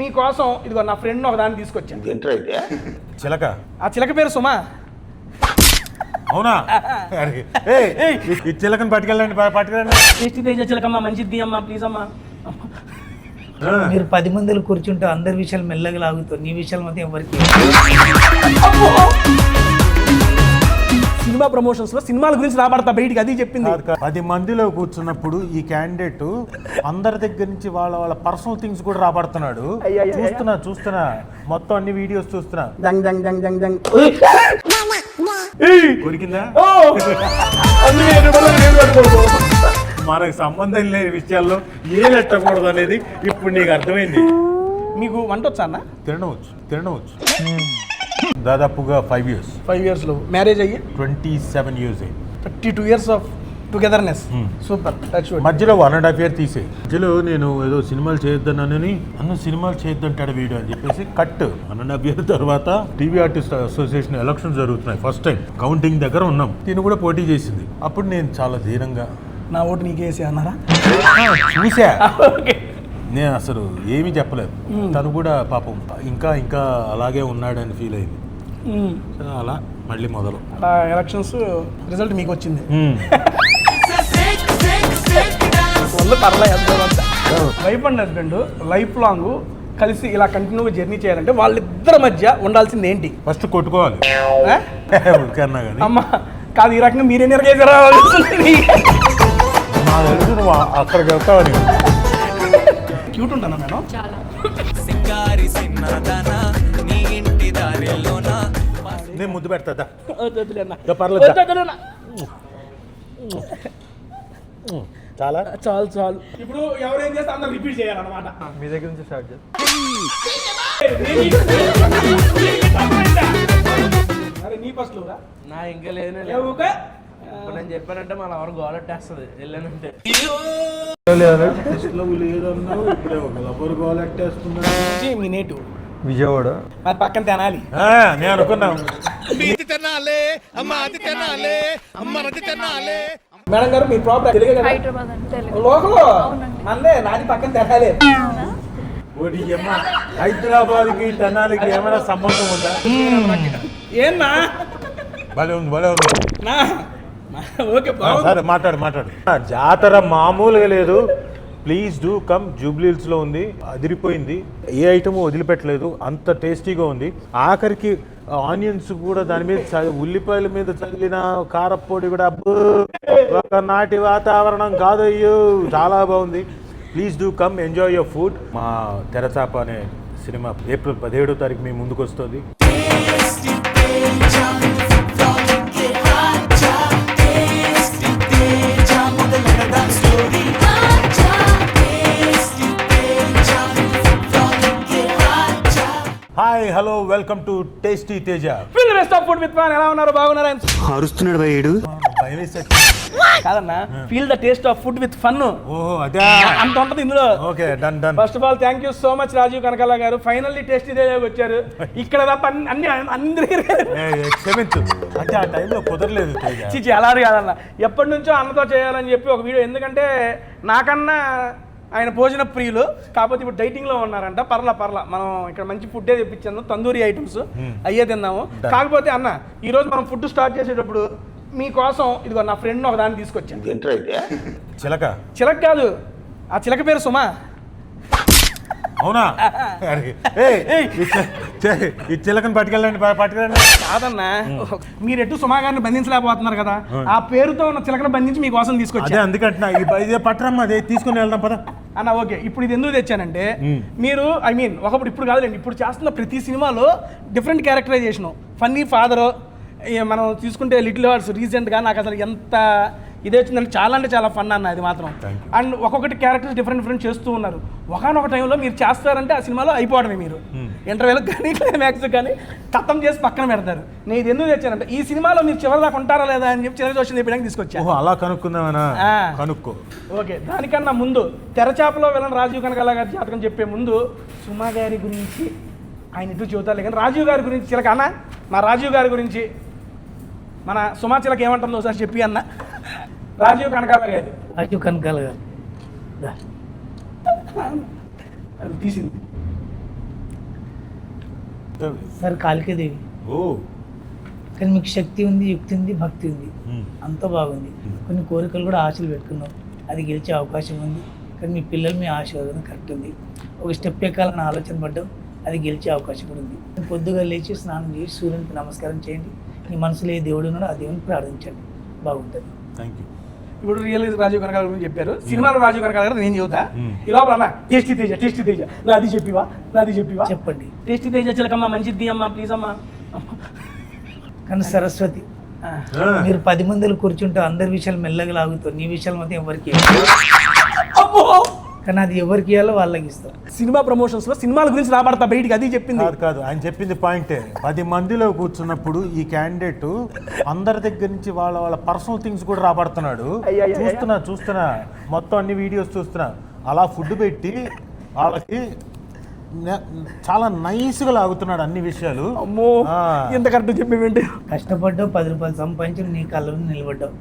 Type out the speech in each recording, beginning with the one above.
మీకోసం ఇదిగో నా ఫ్రెండ్ ఒక దాన్ని తీసుకొచ్చాను. ఏంటైతే చిలక? ఆ చిలక పేరు సుమా. అవునా? ఈ చిలకని పట్టుకెళ్ళండి, పట్టుకెళ్ళండి. టేస్టీ తేజ చిలకమ్మా, మంచిది అమ్మా, ప్లీజ్ అమ్మా. మీరు 10 మందిలో కూర్చుంటే అందరి విషయాలు మెల్లగా లాగుతారు, నీ విషయాలు మాత్రం ఎవరికి. సినిమా ప్రమోషన్స్ లో సినిమాల గురించి రాబడతా బయటికి, అది చెప్పింది. 10 మందిలో కూర్చున్నప్పుడు ఈ క్యాండిడేట్ అందరి దగ్గర నుంచి వాళ్ళ పర్సనల్ థింగ్స్ కూడా రాబడుతున్నాడు. చూస్తున్నా మొత్తం అన్ని వీడియోస్ చూస్తున్నా. కొరికిందా? మనకు సంబంధం లేని విషయాల్లో ఏ పెట్టకూడదు అనేది ఇప్పుడు నీకు అర్థమైంది. మీకు వంట వచ్చా అన్న? తినవచ్చు. దాదాపుగా 5 years. 5 years లో మ్యారేజ్ అయ్యి 27 years 32 years of togetherness. Super. మధ్యలో 1.5 year తీసే మధ్యలో నేను ఏదో సినిమాలు చేయొద్దనని సినిమాలు చేయొద్దంటాడు వీడియో అని చెప్పేసి కట్. 1.5 year తర్వాత టీవీ ఆర్టిస్ట్ అసోసియేషన్ ఎలక్షన్స్ జరుగుతున్నాయి. ఫస్ట్ టైం కౌంటింగ్ దగ్గర ఉన్నాం. తిను కూడా పోటీ చేసింది. అప్పుడు నేను చాలా ధీరంగా నా ఓటు నీకేసి అన్నారా? చూసా. నేను అసలు ఏమీ చెప్పలేదు. తను కూడా పాపం ఇంకా అలాగే ఉన్నాడని ఫీల్ అయింది. అలా మళ్ళీ మొదలు అలా ఎలక్షన్స్ రిజల్ట్ మీకు వచ్చింది. Wife and husband life long కలిసి ఇలా కంటిన్యూగా జర్నీ చేయాలంటే వాళ్ళిద్దరి మధ్య ఉండాల్సింది ఏంటి? ఫస్ట్ కొట్టుకోవాలి. అమ్మా కాదు, ఈ రకంగా మీరే నిర్గేశారా? అక్కడికి వెళ్తావని. క్యూట్ ఉంటానా మేడం? నేను ముద్దు పెడతా. చాలా చాలు. ఇప్పుడు ఎవరేం చేస్తే అందరూ రిపీట్ చేయాలన్నమాట. మీ దగ్గర నుంచి స్టార్ట్ చేద్దాం. నీ ఫస్ట్ లోరా? నా ఇంకా లేదు. నేను చెప్పానంటే మళ్ళీ ఎవరు గోలెట్టేస్తుంది వెళ్ళానంటే. మీ నేటివ్ విజయవాడ. మరి పక్కన తినాలి. నేను అనుకున్నాను మేడం గారు మీ ప్రాబ్లం లోకల్ అన్నే నాది పక్కన తినాలి. హైదరాబాద్ కి తెనాలికి ఏమైనా సంబంధం ఉందా? ఏన్నా భలే ఉంది. ఓకే సరే మాట్లాడు. జాతర మామూలుగా లేదు. Please do come. జూబ్లీహిల్స్ లో ఉంది, అదిరిపోయింది. ఏ ఐటమ్ వదిలిపెట్టలేదు, అంత టేస్టీగా ఉంది. ఆఖరికి ఆనియన్స్ కూడా దాని మీద ఉల్లిపాయల మీద చల్లిన కారప్పొడి కూడా ఒక నాటి వాతావరణం కాదు. అయ్యో చాలా బాగుంది. Please do come, enjoy your food. మా తెరచాప అనే సినిమా ఏప్రిల్ 17వ తారీఖు మీ ముందుకు వస్తుంది. Hi hello welcome to tasty Teja. Feel the best of food with fun. ఎలా ఉన్నారు? బాగున్నారా? అరుస్తున్నాడు భయ్యుడు. కాదన్నా, feel the taste of food with fun. ఓహో అదే అంత ఉంటది ఇందులో. Okay done. First of all thank you so much Rajeev Kanakala garu. Finally tasty తేజకి వచ్చారు. ఇక్కడ తప్ప అందరికీ క్షమించు, అంటే ఆ టైంలో కుదరలేదు. చిచి అలా కాదన్న, ఎప్పటి నుంచో అన్నతో చేయాలని చెప్పి ఒక వీడియో. ఎందుకంటే నాకన్నా ఆయన భోజన ప్రియులు, కాకపోతే ఇప్పుడు డైటింగ్లో ఉన్నారంట. పర్లా మనం ఇక్కడ మంచి ఫుడ్డే తెప్పించాను, తందూరి ఐటమ్స్ అయ్యే తిన్నాము. కాకపోతే అన్న ఈరోజు మనం ఫుడ్ స్టార్ట్ చేసేటప్పుడు మీకోసం ఇదిగో నా ఫ్రెండ్ ఒక దాన్ని తీసుకొచ్చాను. ఏంటైతే చిలక కాదు, ఆ చిలక పేరు సుమా. అవునా? ఈ చిలకని పట్టుకెళ్ళండి. కాదన్నా, మీరు ఎటు సుమా గారిని బంధించలేకపోతున్నారు కదా, ఆ పేరుతో ఉన్న చిలకను బంధించి మీకోసం తీసుకొచ్చా. అందుకంటున్నా ఇదే పట్టరమ్మా, అదే తీసుకుని వెళ్దాం పద అన్న. ఓకే, ఇప్పుడు ఇది ఎందుకు తెచ్చానంటే మీరు ఒకప్పుడు ఇప్పుడు కాదులేండి, ఇప్పుడు చేస్తున్న ప్రతి సినిమాలో డిఫరెంట్ క్యారెక్టరైజేషను. ఫన్నీ ఫాదరు మనం తీసుకుంటే లిటిల్ హార్ట్స్ రీసెంట్గా నాకు అసలు ఎంత ఇదే వచ్చిందంటే చాలా ఫన్ అన్న అది మాత్రం. అండ్ ఒక్కొక్కటి క్యారెక్టర్స్ డిఫరెంట్ చేస్తూ ఉన్నారు. ఒకనొక టైంలో మీరు చేస్తారంటే ఆ సినిమాలో అయిపోవడమే. మీరు ఇంటర్వ్యూలకు కానీ క్లైమాక్స్ కానీ ఖతం చేసి పక్కన పెడతారు. నేను ఇది ఎందుకు తెచ్చానంటే ఈ సినిమాలో మీరు చివరి దాకా ఉంటారా లేదా అని చెప్పి చివరి క్వశ్చన్ చెప్పడానికి తీసుకొచ్చాను. అలా కనుక్కుందామనా? కనుక్కో. ఓకే, దానికన్నా ముందు తెరచాపలో వెళ్ళని రాజీవ్ కనకాల గారి జాతకం చెప్పే ముందు సుమా గారి గురించి ఆయన ఇటు చూతారు కానీ రాజీవ్ గారి గురించి చిలక అన్న, మా రాజీవ్ గారి గురించి మన సుమా చిలక ఏమంటుందో ఒకసారి చెప్పి అన్న. రాజీవ్ కనకాల గారు తీసింది సార్ కాళికాదేవి. ఓ కానీ మీకు శక్తి ఉంది, యుక్తి ఉంది, భక్తి ఉంది, మ్మ్. అంతా బాగుంది. కొన్ని కోరికలు కూడా ఆశలు పెట్టుకున్నాం, అది గెలిచే అవకాశం ఉంది. కానీ మీ పిల్లలు మీ ఆశీర్వాదం కరెక్ట్ ఉంది. ఒక స్టెప్ ఎక్కాలని ఆలోచన పడ్డాం, అది గెలిచే అవకాశం కూడా ఉంది. పొద్దుగా లేచి స్నానం చేసి సూర్యునికి నమస్కారం చేయండి. మీ మనసులో ఏ దేవుడు ఉన్నాడో ఆ దేవుని ప్రార్థించండి, బాగుంటుంది. Thank you. ఇప్పుడు రియల్ రాజీవ్ కనకాల గురించి చెప్పారు. సినిమాలో రాజీవ్ కనకాల గారు నేను చెబుతా. మ్మ్. ఈ లోపల అన్న టేస్టీ తేజ నాది చెప్పివా చెప్పండి. టేస్టీ తేజ చిలకమ్మ మంచిది అమ్మా ప్లీజ్ అమ్మా. కానీ సరస్వతి, ఆ. మీరు 10 మందిలో కూర్చుంటే అందరి విషయాలు మెల్లగా లాగుతారు, నీ విషయాలు మాత్రం ఎవరికి అమ్మో! కానీ అది ఎవరికి ఇవ్వాలో వాళ్ళకి ఇస్తారు. సినిమా ప్రమోషన్స్ లో సినిమాల గురించి రాబడతా బయటికి, అది చెప్పింది. కాదు ఆయన చెప్పింది పాయింటే. 10 మందిలో కూర్చున్నప్పుడు ఈ క్యాండిడేట్ అందరి దగ్గర నుంచి వాళ్ళ పర్సనల్ థింగ్స్ కూడా రాబడుతున్నాడు. చూస్తున్నా మొత్తం అన్ని వీడియోస్ చూస్తున్నా. అలా ఫుడ్ పెట్టి వాళ్ళకి చాలా నైస్గా లాగుతున్నాడు అన్ని విషయాలు. అమ్మో ఎంత కరెక్ట్ చెప్పేవేంటి. కష్టపడ్డావు, 10 రూపాయలు సంపాదించి నీ కళ్ళలో నిలబడ్డావు,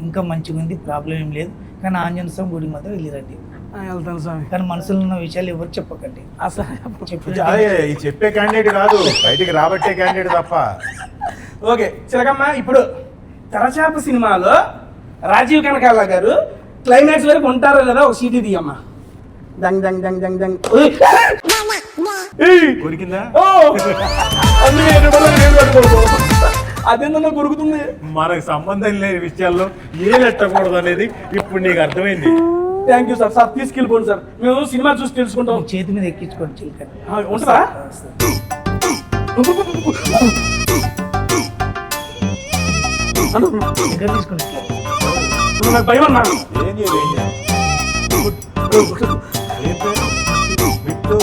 ఇంకా మంచిగా ఉంది, ప్రాబ్లం ఏం లేదు. కానీ ఆంజనేయ స్వామి గుడి మాత్రం వెళ్ళిరండి. వెళ్తాను స్వామి. కానీ మనసులో ఉన్న విషయాలు ఎవరు చెప్పకండి. అసలు అదే ఈ చెప్పే క్యాండిడేట్ కాదు, బయటికి రాబట్టే క్యాండిడేట్ తప్ప. ఓకే చిలకమ్మ, ఇప్పుడు తెరచాప సినిమాలో రాజీవ్ కనకాల గారు క్లైమాక్స్ వరకు ఉంటారో లేదా ఒక సీటీ తీయమ్మా. దంగ్ దంగ్ దంగ్ దంగ్ దంగ్. కొరికిందా? అదేందన్నా కొరుకుతుంది. మనకు సంబంధం లేని విషయాల్లో ఏలెట్టకూడదు అనేది ఇప్పుడు నీకు అర్థమైంది. Thank you sir. సార్ తీసుకెళ్ళిపోండి సార్, మేము సినిమా చూసి తెలుసుకుంటాం. మీ చేతి మీద ఎక్కించుకోండి చిలకని. ఉంటుందా? దగ్గర తీసుకుని నాకు భయం అన్నా. ఏం చేయదు ఏం పేరు? బిట్టు,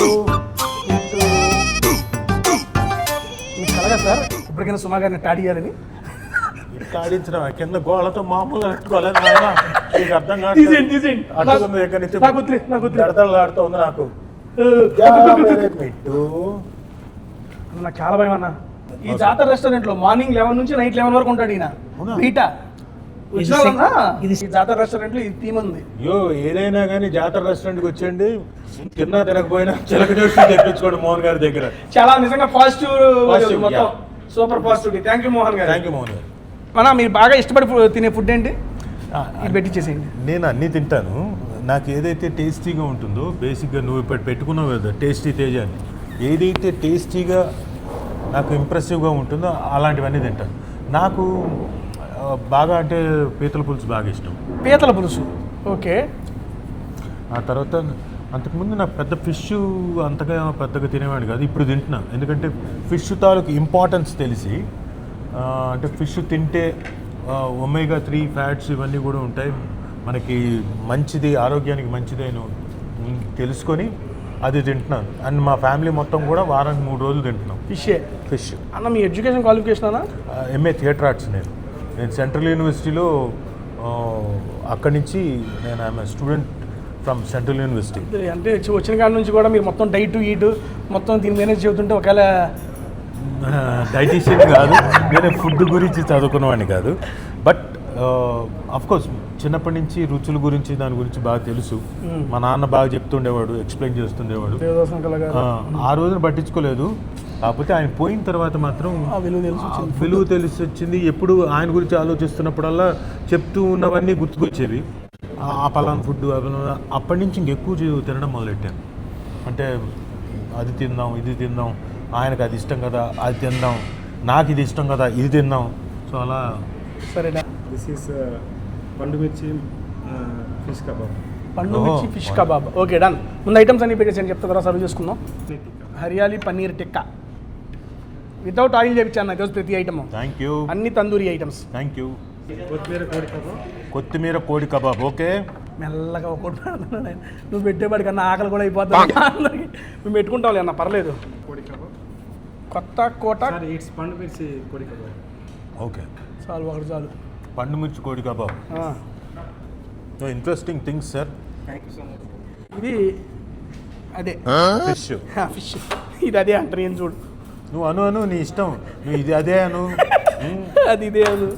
బిట్టు. మీకు కలగా సార్ ఇప్పటికైనా సుమా గారిని టాడియాలని. ఇట్లా ఆడించడం కింద గోళ్ళతో మామూలుగా పెట్టుకోలేదు నాయనా. నీకు అర్థం తీసేయండి. అడ్డుకున్న దగ్గర నుంచి నాకు వదిలే. దడదడలాడుతోంది నాకు. బిట్టు. నాకు చాలా భయం అన్న. ఈ జాతర రెస్టారెంట్ లో మార్నింగ్ 11 నుంచి నైట్ 11 వరకు ఉంటాడు ఈయన. అవునా? బీటా వచ్చిన వాళ్ళన్నా ఇది ఈ జాతర రెస్టారెంట్ లో ఇది థీమ్ ఉంది. అయ్యో ఏదైనా కానీ జాతర రెస్టారెంట్కి వచ్చేయండి, తిన్నా తినకపోయినా చిలక జోషి తెప్పించుకోండి మోహన్ గారి దగ్గర. చాలా నిజంగా పాజిటివ్ Positive, మొత్తం yeah. Super positivity. Thank you Mohan garu. Thank you Mohan గారు. మన మీరు బాగా ఇష్టపడి తినే ఫుడ్ ఏంటి? ఇది పెట్టించేసేయండి. నేను అన్నీ తింటాను. నాకు ఏదైతే టేస్టీగా ఉంటుందో, బేసిక్గా నువ్వు ఇప్పుడు పెట్టుకున్నావు కదా టేస్టీ తేజ అని, ఏదైతే టేస్టీగా నాకు ఇంప్రెసివ్గా ఉంటుందో అలాంటివన్నీ తింటాను. నాకు బాగా అంటే పీతల పులుసు బాగా ఇష్టం. పీతల పులుసు, ఓకే. ఆ తర్వాత అంతకుముందు నాకు పెద్ద ఫిష్ అంతగా పెద్దగా తినేవాడు కాదు, ఇప్పుడు తింటున్నాను. ఎందుకంటే ఫిష్ తాలూకు ఇంపార్టెన్స్ తెలిసి, అంటే ఫిష్ తింటే ఒమేగా 3 ఫ్యాట్స్ ఇవన్నీ కూడా ఉంటాయి, మనకి మంచిది, ఆరోగ్యానికి మంచిది అని తెలుసుకొని అది తింటున్నాను. అండ్ మా ఫ్యామిలీ మొత్తం కూడా వారానికి 3 రోజులు తింటున్నాం ఫిష్. అన్న మీ ఎడ్యుకేషన్ క్వాలిఫికేషన్ అన్న? MA theatre arts. నేను సెంట్రల్ యూనివర్సిటీలో అక్కడి నుంచి నేను I'm student from central university. అంటే వచ్చిన కాడ నుంచి కూడా మీరు మొత్తం డైట్ ఈట్ మొత్తం దీని మేనేజ్ చెబుతుంటే ఒకవేళ డైటీషియన్ కాదు, నేను ఫుడ్ గురించి చదువుకున్నవాడిని కాదు. బట్ కోర్స్ చిన్నప్పటి నుంచి రుచుల గురించి దాని గురించి బాగా తెలుసు. మా నాన్న బాగా చెప్తుండేవాడు, ఎక్స్ప్లెయిన్ చేస్తుండేవాడు. ఆ రోజున పట్టించుకోలేదు, కాకపోతే ఆయన పోయిన తర్వాత మాత్రం విలువ తెలిసి వచ్చింది. ఎప్పుడు ఆయన గురించి ఆలోచిస్తున్నప్పుడల్లా చెప్తూ ఉన్నవన్నీ గుర్తుకొచ్చేవి. ఆ పలానా ఫుడ్ అప్పటి నుంచి ఇంకెక్కువ తినడం మొదలెట్టాను. అంటే అది తిందాం, ఇది తిందాం, ఆయనకు అది ఇష్టం కదా అది తిందాం, నాకు ఇది ఇష్టం కదా ఇది తిందాం. సో అలా. సరేనా? దిస్ ఈస్ పండు మిర్చి ఫిష్ కబాబ్. పండు మిర్చి ఫిష్ కబాబ్, ఓకే డన్. ముందు ఐటమ్స్ అన్ని పెట్టేసి చెప్తా తర్వాత సర్వ్ చేసుకుందాం. హరియాలి పన్నీర్ టిక్కా వితౌట్ ఆయిల్ చేయించాను ఈరోజు ప్రతి ఐటమ్. Thank you. అన్ని తందూరి ఐటమ్స్. Thank you. కొత్తిమీర కోడి కబాబ్. కొత్తిమీర కోడి కబాబ్, ఓకే. మెల్లగా ఒకటి నువ్వు పెట్టేవాడి కన్నా ఆకలి కూడా అయిపోతుంది అందరికి. మేము పెట్టుకుంటాం అన్న, పర్లేదు. కోడి కబాబ్. కొత్త కోట సార్ ఇట్స్ పండు మిర్చి కోడి కబాబ్. ఓకే, చాలు, ఒకటి చాలు. పండు మిర్చి కోడి kebab. Interesting things sir. Thank you so much. ఇది అదే ఫిష్. ఫిష్, ఇది అదే అంటారు. ఏం చూడు, నువ్వు అను నీ ఇష్టం, నువ్వు ఇది అదే అను. అది ఇదే అది.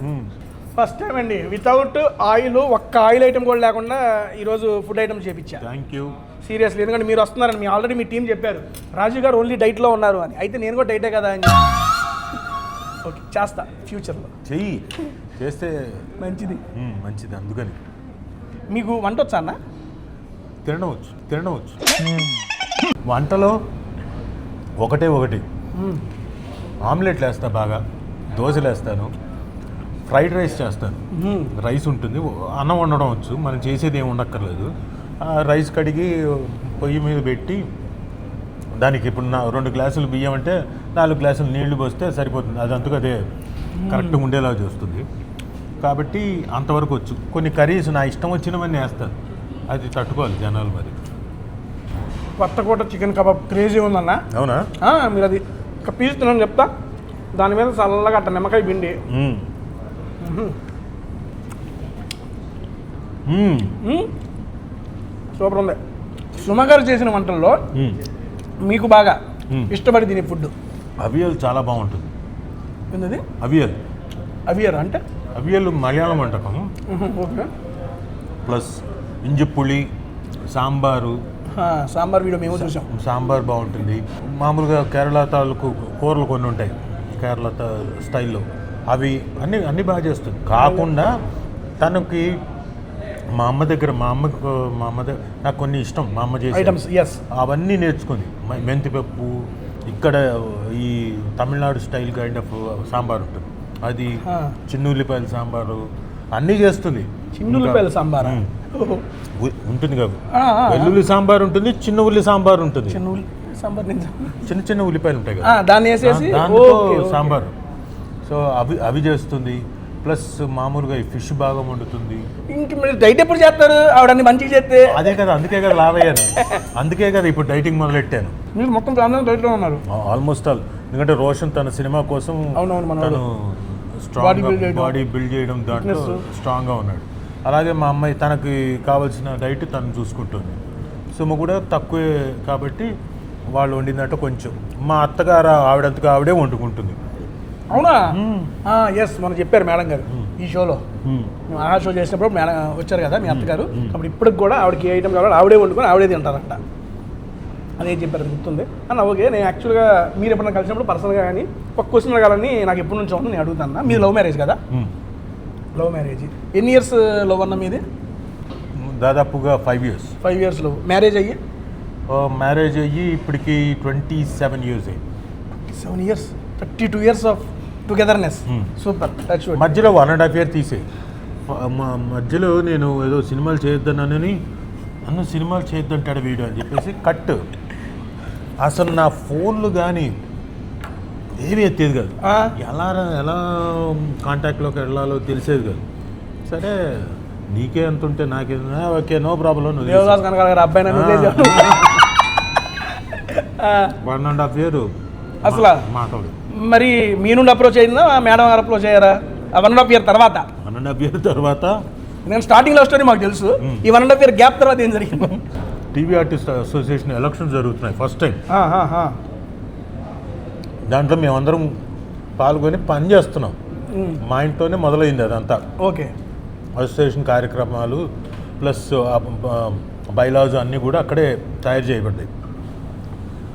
ఫస్ట్ టైం అండి వితౌట్ ఆయిల్, ఒక్క ఆయిల్ ఐటమ్ కూడా లేకుండా ఈరోజు ఫుడ్ ఐటమ్ చేయించా. Thank you. సీరియస్లీ, ఎందుకంటే మీరు వస్తున్నారని మీ ఆల్రెడీ మీ టీం చెప్పారు రాజు గారు ఓన్లీ డైట్లో ఉన్నారు అని. అయితే నేను కూడా డైటే కదా అని. ఓకే, చేస్తా ఫ్యూచర్లో. చెయ్యి, చేస్తే మంచిది. మంచిది. అందుకని మీకు వంట వచ్చా అన్న? తినవచ్చు. వంటలో ఒకటి ఆమ్లెట్లు వేస్తా, బాగా దోశలు వేస్తాను, ఫ్రైడ్ రైస్ చేస్తాను. రైస్ ఉంటుంది, అన్నం వండడం వచ్చు, మనం చేసేది ఏమి ఉండక్కర్లేదు. రైస్ కడిగి పొయ్యి మీద పెట్టి దానికి ఇప్పుడు 2 గ్లాసులు బియ్యం అంటే 4 గ్లాసులు నీళ్లు పోస్తే సరిపోతుంది. అది అంతకు అదే కరెక్ట్గా ఉండేలా చూస్తుంది. కాబట్టి అంతవరకు వచ్చు. కొన్ని కర్రీస్ నా ఇష్టం వచ్చినవన్నీ వేస్తాను, అది తట్టుకోవాలి జనాలు. మరి కొత్తకోట చికెన్ కబాబ్ క్రేజీ ఉందన్న. అవునా? మీరు అది ఒక పీస్ తినని చెప్తా, దాని మీద చల్లగా అట్ట నిమ్మకాయ పిండి. సూపర్ ఉంది. సుమ గారు చేసిన వంటల్లో మీకు బాగా ఇష్టపడి తినే ఫుడ్? అవియల్ చాలా బాగుంటుంది. ఏంటది అవియల్ అంటే? అవియల్ మలయాళం వంటకం. Okay. Plus injipuli, sambar. Sambar video మేము చూసాం. సాంబార్ బాగుంటుంది. మామూలుగా కేరళ తాలూకు కూరలు కొన్ని ఉంటాయి కేరళ స్టైల్లో, అవి అన్నీ బాగా చేస్తుంది. కాకుండా తనకి మా అమ్మ దగ్గర నాకు కొన్ని ఇష్టం, మా అమ్మ చేసే ఐటమ్స్. ఎస్, అవన్నీ నేర్చుకుంది. మెంతిపప్పు, ఇక్కడ ఈ Tamil Nadu style kind of sambar ఉంటుంది, అది చిన్న ఉల్లిపాయల సాంబారు అన్నీ చేస్తుంది. చిన్న ఉల్లిపాయల సాంబార్ ఉంటుంది కదా, వెల్లుల్లి సాంబార్ ఉంటుంది, చిన్న ఉల్లి సాంబార్ ఉంటుంది. చిన్న ఉల్లిపాయలు ఉంటాయి కదా, దాన్ని వేసేసి సాంబార్. సో అవి చేస్తుంది. ప్లస్ మామూలుగా ఈ ఫిష్ బాగా వండుతుంది. ఇంక మీరు డైట్ ఎప్పుడు చేస్తారు? ఆవిడన్ని మంచిగా చేస్తే అదే కదా, అందుకే కదా లావ్ అయ్యాను. అందుకే కదా ఇప్పుడు డైటింగ్ మొదలెట్టాను. మీరు మొత్తం ఫ్యామిలీ డైట్లో ఉన్నారు ఆల్మోస్ట్ ఆల్. ఎందుకంటే రోషన్ తన సినిమా కోసం తను బాడీ బిల్డ్ చేయడం దాంట్లో స్ట్రాంగ్గా ఉన్నాడు. అలాగే మా అమ్మాయి తనకి కావాల్సిన డైట్ తను చూసుకుంటుంది. సుమ కూడా తక్కువే కాబట్టి వాళ్ళు వండిందంటే కొంచెం. మా అత్తగారు ఆవిడంతగా ఆవిడే వండుకుంటుంది. అవునా? ఎస్, మనం చెప్పారు మేడం గారు ఈ షోలో. ఆ షో చేసినప్పుడు మేడం వచ్చారు కదా మీ అత్తగారు. అప్పుడు ఇప్పటికి కూడా ఆవిడకి ఏ ఐటమ్ కావాలో ఆవిడే వండుకొని ఆవిడే తింటారంట. అదే చెప్పారు, గుర్తుంది అన్న. ఓకే, నేను యాక్చువల్గా మీరు ఎప్పుడైనా కలిసినప్పుడు పర్సనల్గా కానీ ఒక క్వశ్చన్ అడగాలని నాకు ఎప్పటి నుంచో నేను అడుగుతాను. మీది లవ్ మ్యారేజ్ కదా? Love marriage. ఎన్ని ఇయర్స్ లవ్ అన్న మీది? దాదాపుగా 5 years. 5 years love. మ్యారేజ్ అయ్యి ఇప్పటికి 27 years అయ్యింది. 7 years, 32 years of togetherness. Super. మధ్యలో 1.5 year తీసేయి. మధ్యలో నేను ఏదో సినిమాలు చేయొద్దన్నానని, సినిమాలు చేయొద్దంటాడు వీడు అని చెప్పేసి కట్. అసలు నా ఫోన్లు కానీ ఏమీ ఎత్తేది కాదు, ఎలా కాంటాక్ట్లోకి వెళ్ళాలో తెలిసేది కాదు. సరే నీకే ఎంత ఉంటే నాకే, ఓకే నో ప్రాబ్లం. 1.5 year అసలు మాట్లాడు. మరి మీ నుండి అప్రోచ్ అయిందా మేడం గారు అప్రోచ్ అయ్యారా? 1.5 year తర్వాత? 1.5 year తర్వాత. నేను స్టార్టింగ్ లవ్ స్టోరీ మాకు తెలుసు. ఈ 1.5 year గ్యాప్ తర్వాత ఏం జరిగింది? టీవీ ఆర్టిస్ట్ అసోసియేషన్ ఎలక్షన్స్ జరుగుతున్నాయి ఫస్ట్ టైం. దాంట్లో మేమందరం పాల్గొని పని చేస్తున్నాం. మా ఇంట్లోనే మొదలైంది అదంతా. ఓకే. అసోసియేషన్ కార్యక్రమాలు ప్లస్ బైలాస్ అన్నీ కూడా అక్కడే తయారు చేయబడ్డాయి.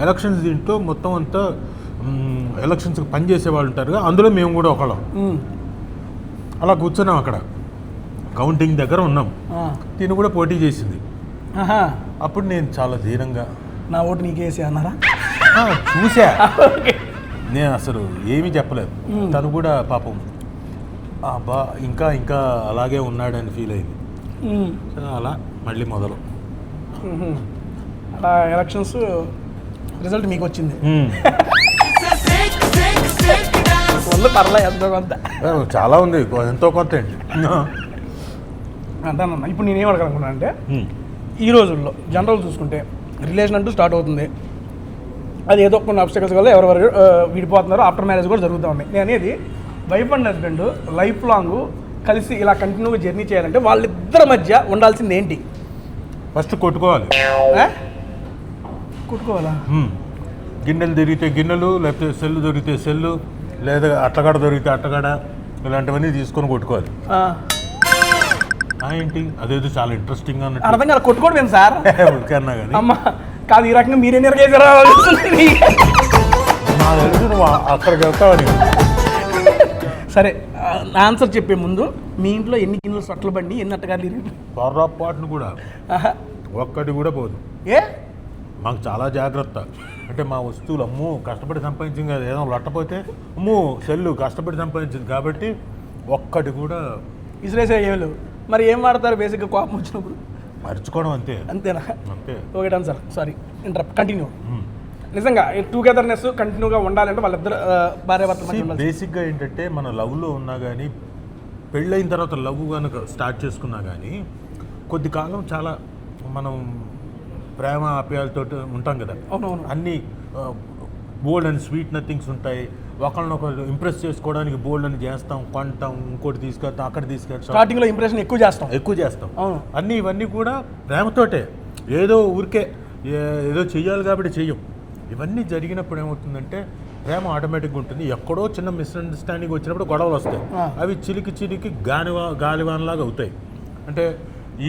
ఎలక్షన్స్ దీంట్లో మొత్తం అంతా ఎలక్షన్స్కి పనిచేసే వాళ్ళు ఉంటారు, అందులో మేము కూడా ఒకళ్ళం. అలా కూర్చున్నాం అక్కడ, కౌంటింగ్ దగ్గర ఉన్నాం. తిను కూడా పోటీ చేసింది. అప్పుడు నేను చాలా ధీరంగా, నా ఓటు నీకేసి అన్నారా? చూసా. నేను అసలు ఏమీ చెప్పలేదు. తను కూడా పాపం ఇంకా అలాగే ఉన్నాడని ఫీల్ అయింది. అలా మళ్ళీ మొదలు. అలా ఎలక్షన్స్ రిజల్ట్ మీకు వచ్చింది. పర్లే, ఎంతో కొంత. చాలా ఉంది, ఎంతో కొంత ఏంటి అంటానన్నా. ఇప్పుడు నేనేం అడగనుకున్నా అంటే, ఈ రోజుల్లో జనరల్ చూసుకుంటే రిలేషన్ అంటూ స్టార్ట్ అవుతుంది, అది ఏదో కొన్ని అబ్స్టకల్స్ వల్ల ఎవరెవరు విడిపోతున్నారు, ఆఫ్టర్ మ్యారేజ్ కూడా జరుగుతూ ఉన్నాయి. నేను అనేది wife and husband life long కలిసి ఇలా కంటిన్యూగా జర్నీ చేయాలంటే వాళ్ళిద్దరి మధ్య ఉండాల్సింది ఏంటి? ఫస్ట్ కొట్టుకోవాలి. కొట్టుకోవాలా? గిన్నెలు దొరికితే గిన్నెలు, లేకపోతే సెల్లు దొరికితే సెల్లు, లేదా అట్టగడ దొరికితే అట్టగడ, ఇలాంటివన్నీ తీసుకొని కొట్టుకోవాలి. ఏంటి అదేదో చాలా ఇంట్రెస్టింగ్ అన్నట్టు అర్థం కాదు కొట్టుకోవడం ఏంటి సార్ కన్నా కానీ అమ్మ కాదు ఈ రకంగా మీరే నిర్గేశారా నా తెలుసు నువ్వు అక్కడికి వెళ్తావని. సరే ఆన్సర్ చెప్పే ముందు మీ ఇంట్లో ఎన్ని గిన్నెలు సొట్టలు బండి ఎన్ని అట్టగారు పొరపాటును కూడా ఒక్కటి కూడా పోదు. ఏ మాకు చాలా జాగ్రత్త. అంటే మా వస్తువులు అమ్మో కష్టపడి సంపాదించింది కదా, ఏదో లట్టపోతే అమ్మో సెల్లు కష్టపడి సంపాదించింది కాబట్టి ఒక్కటి కూడా ఇసురేసే ఏళ్ళు. మరి ఏం వాడతారు బేసిక్గా కోపం వచ్చినప్పుడు? మర్చుకోవడం అంతే. అంతేనా? అంతే. Okay done sir, sorry interrupt, continue. నిజంగా టుగెదర్నెస్ కంటిన్యూగా ఉండాలంటే వాళ్ళిద్దరు భార్యాభర్తల మధ్య ఉండాలి. బేసిక్గా ఏంటంటే మన లవ్లో ఉన్నా కానీ పెళ్ళైన తర్వాత లవ్ కనుక స్టార్ట్ చేసుకున్నా కానీ కొద్ది కాలం చాలా మనం ప్రేమ ఆప్యాయాలతో ఉంటాం కదా. అవునవును. అన్నీ బోల్డ్ అండ్ స్వీట్ నథింగ్స్ ఉంటాయి. ఒకరినొకరు ఇంప్రెస్ చేసుకోవడానికి బోల్డ్ అని చేస్తాం, కొంటాం, ఇంకోటి తీసుకెళ్తాం, అక్కడ తీసుకెళ్తాం. స్టార్టింగ్లో ఇంప్రెషన్ ఎక్కువ చేస్తాం. అవును. ఇవన్నీ కూడా ప్రేమతోటే, ఏదో ఊరికే ఏదో చెయ్యాలి కాబట్టి చెయ్యం. ఇవన్నీ జరిగినప్పుడు ఏమవుతుందంటే ప్రేమ ఆటోమేటిక్గా ఉంటుంది. ఎక్కడో చిన్న మిస్అండర్స్టాండింగ్ వచ్చినప్పుడు గొడవలు వస్తాయి. అవి చిలికి గాలివానలాగా అవుతాయి. అంటే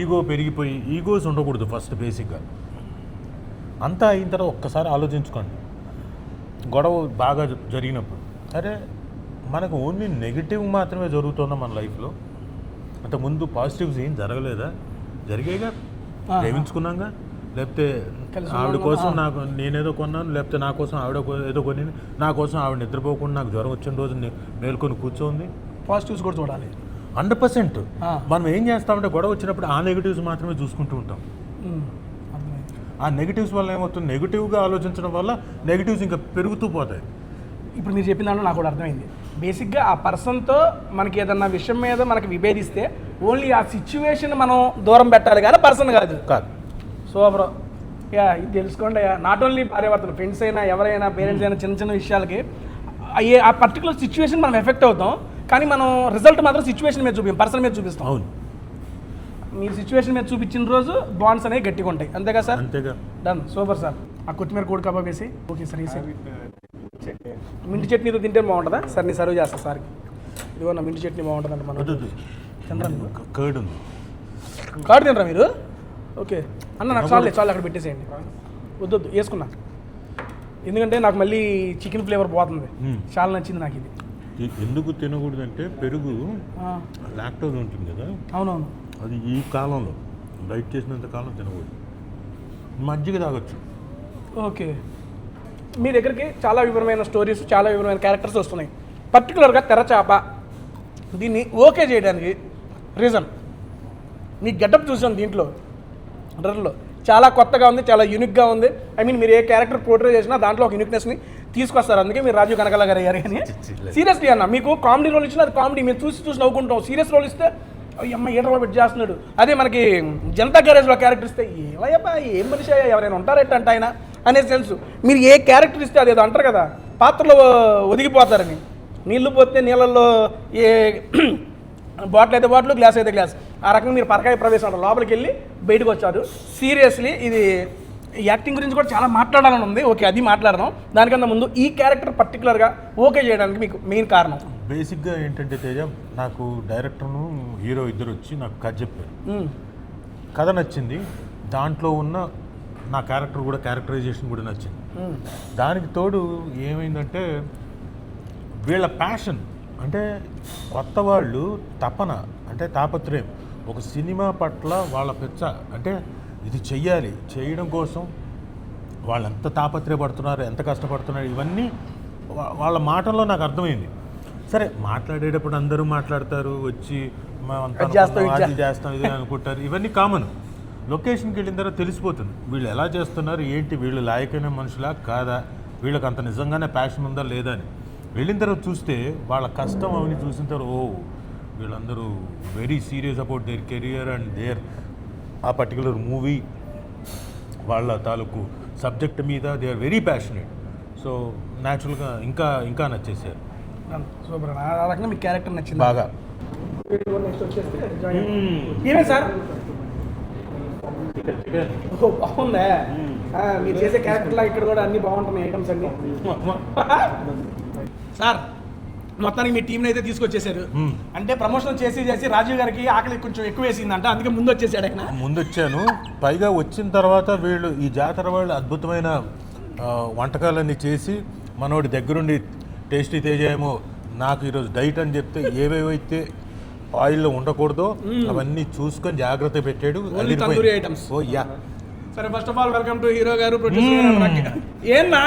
ఈగో పెరిగిపోయి, ఈగోస్ ఉండకూడదు ఫస్ట్ బేసిక్గా. అంతా అయిన తర్వాత ఒక్కసారి ఆలోచించుకోండి. గొడవ బాగా జరిగినప్పుడు అరే మనకు ఓన్లీ నెగిటివ్ మాత్రమే జరుగుతుందా మన లైఫ్లో? అంతకుముందు పాజిటివ్స్ ఏం జరగలేదా? జరిగేగా, ప్రేమించుకున్నాగా, లేకపోతే ఆవిడ కోసం నాకు నేనేదో కొన్నాను, లేకపోతే నా కోసం ఆవిడ ఏదో కొని, నా కోసం ఆవిడ నిద్రపోకుండా నాకు జ్వరం వచ్చిన రోజు మేల్కొని కూర్చోంది. పాజిటివ్స్ కూడా చూడాలి 100%. మనం ఏం చేస్తామంటే గొడవ వచ్చినప్పుడు ఆ నెగిటివ్స్ మాత్రమే చూసుకుంటూ ఉంటాం. ఆ నెగిటివ్స్ వల్ల ఏమవుతుంది, నెగిటివ్గా ఆలోచించడం వల్ల నెగిటివ్స్ ఇంకా పెరుగుతూ పోతాయి. ఇప్పుడు మీరు చెప్పిన దాంట్లో నాకు కూడా అర్థమైంది. బేసిక్గా ఆ పర్సన్తో మనకి ఏదన్నా విషయం మీద మనకి విభేదిస్తే ఓన్లీ ఆ సిచ్యువేషన్ మనం దూరం పెట్టాలి కానీ పర్సన్ కాదు. సూపర్. ఇది తెలుసుకోండి. నాట్ ఓన్లీ భార్యాభర్తలు, ఫ్రెండ్స్ అయినా, ఎవరైనా, పేరెంట్స్ అయినా, చిన్న చిన్న విషయాలకి అయ్యే ఆ పర్టికులర్ సిచ్యువేషన్ మనం ఎఫెక్ట్ అవుతాం, కానీ మనం రిజల్ట్ మాత్రం సిచ్యువేషన్ మీద చూపిస్తాం, పర్సన్ మీద చూపిస్తాం. అవును. మీరు సిచ్యువేషన్ మీద చూపించిన రోజు బాండ్స్ అనేవి గట్టిగా ఉంటాయి. అంతేగా సార్? అంతేగా. డన్. Super sir. ఆ కొత్తిమీర కోడి కబాబ్ వేసి ఓకే సార్. సార్ మింటి చట్నీతో తింటే బాగుంటుందా సార్? నేను సర్వ్ చేస్తాను సార్కి. ఇదిగో నా మింటి చట్నీ బాగుంటుందంట. మనం కర్డ్ ఉంది. కార్డు తినరా మీరు? ఓకే అన్న, నాకు చాలు అక్కడ పెట్టేసేయండి. వద్దు వేసుకున్నా, ఎందుకంటే నాకు మళ్ళీ చికెన్ ఫ్లేవర్ పోతుంది. చాలా నచ్చింది నాకు ఇది. ఎందుకు తినకూడదంటే పెరుగు లాక్టోజ్ ఉంటుంది కదా. అవునవును. అది ఈ కాలంలో డైట్ చేసినంత కాలం తినకూడదు. మజ్జిగ తాగొచ్చు. ఓకే. మీ దగ్గరికి చాలా వివరమైన స్టోరీస్, చాలా వివరమైన క్యారెక్టర్స్ వస్తున్నాయి. పర్టికులర్గా తెరచాప దీన్ని ఓకే చేయడానికి రీజన్ మీ గెటప్ చూసాను దీంట్లో డ్రర్లో. చాలా కొత్తగా ఉంది, చాలా యూనిక్గా ఉంది. ఐ మీన్ మీరు ఏ క్యారెక్టర్ పోర్ట్రే చేసినా దాంట్లో ఒక యూనిక్నెస్ని తీసుకొస్తారు. అందుకే మీరు రాజీవ్ కనకాల గారు అయ్యారు. కానీ సీరియస్లీ అన్న, మీకు కామెడీ రోల్ ఇచ్చినా అది కామెడీ, మేము చూసి నవ్వుకుంటాం. సీరియస్ రోల్ ఇస్తే అమ్మ ఏటో పెట్టి చేస్తున్నాడు. అదే మనకి జనతా గ్యారేజ్లో క్యారెక్టర్ ఇస్తే ఏమయ్యా ఏం మనిషి అయ్యా, ఎవరైనా ఉంటారట అంటే ఆయన అనే సెన్స్. మీరు ఏ క్యారెక్టర్ ఇస్తే అదేదో అంటారు కదా, పాత్రలో ఒదిగిపోతారని. నీళ్లు పోతే నీళ్ళల్లో ఏ బాటిల్ అయితే బాటిల్, గ్లాస్ అయితే గ్లాస్, ఆ రకంగా మీరు పరకాయ ప్రవేశం అంటారు. లోపలికి వెళ్ళి బయటకు వచ్చారు. సీరియస్లీ ఇది యాక్టింగ్ గురించి కూడా చాలా మాట్లాడాలని ఉంది. ఓకే, అది మాట్లాడదాం. దానికన్నా ముందు ఈ క్యారెక్టర్ పర్టికులర్గా ఓకే చేయడానికి మీకు మెయిన్ కారణం? బేసిక్గా ఏంటంటే తేజ, నాకు డైరెక్టర్ను హీరో ఇద్దరు వచ్చి నాకు కథ చెప్పారు. కథ నచ్చింది, దాంట్లో ఉన్న నా క్యారెక్టర్ కూడా, క్యారెక్టరైజేషన్ కూడా నచ్చింది. దానికి తోడు ఏమైందంటే వీళ్ళ ప్యాషన్, అంటే కొత్త వాళ్ళు తపన, అంటే తాపత్రయం, ఒక సినిమా పట్ల వాళ్ళ పెచ్చ, అంటే ఇది చెయ్యాలి, చేయడం కోసం వాళ్ళు ఎంత తాపత్రయపడుతున్నారు, ఎంత కష్టపడుతున్నారు, ఇవన్నీ వాళ్ళ మాటల్లో నాకు అర్థమైంది. సరే, మాట్లాడేటప్పుడు అందరూ మాట్లాడతారు, వచ్చి అది చేస్తాం ఇది అనుకుంటారు, ఇవన్నీ కామన్. లొకేషన్కి వెళ్ళిన తర్వాత తెలిసిపోతుంది వీళ్ళు ఎలా చేస్తున్నారు, ఏంటి, వీళ్ళు లాయకైన మనుషులా కాదా, వీళ్ళకి అంత నిజంగానే ప్యాషన్ ఉందా లేదా అని. వెళ్ళిన తర్వాత చూస్తే వాళ్ళ కష్టం అవన్నీ చూసిన తర్వాత వీళ్ళందరూ very serious about their career and their ఆ పర్టికులర్ మూవీ, వాళ్ళ తాలూకు సబ్జెక్ట్ మీద they are very passionate. So న్యాచురల్గా ఇంకా నచ్చేసారు. సూపర్. ఆ రకంగా మీ క్యారెక్టర్ నచ్చింది బాగా. నెక్స్ట్ వచ్చేస్తే ఏమే సార్ బాగుందా? మీరు చేసే క్యారెక్టర్లా ఇక్కడ కూడా అన్ని బాగుంటున్నాయి ఐటమ్స్ అన్ని. సార్ మొత్తానికి మీ టీంని అయితే తీసుకొచ్చేసారు. అంటే ప్రమోషన్ చేసి రాజీవ్ గారికి ఆకలి కొంచెం ఎక్కువ వేసిందంట, అందుకే ముందు వచ్చేసాడు ఆయన. ముందు వచ్చాను. పైగా వచ్చిన తర్వాత వీళ్ళు ఈ జాతర వాళ్ళు అద్భుతమైన వంటకాలన్నీ చేసి మనోడి దగ్గరుండి టేస్టీ తేజ ఏమో నాకు ఈరోజు డైట్ అని చెప్తే ఏవేవైతే ఆయిల్లో ఉండకూడదో అవన్నీ చూసుకొని జాగ్రత్త పెట్టాడు. తందూరి ఐటమ్స్. Oh yeah. సరే first of all welcome to hero garu, producer. ఏన్నా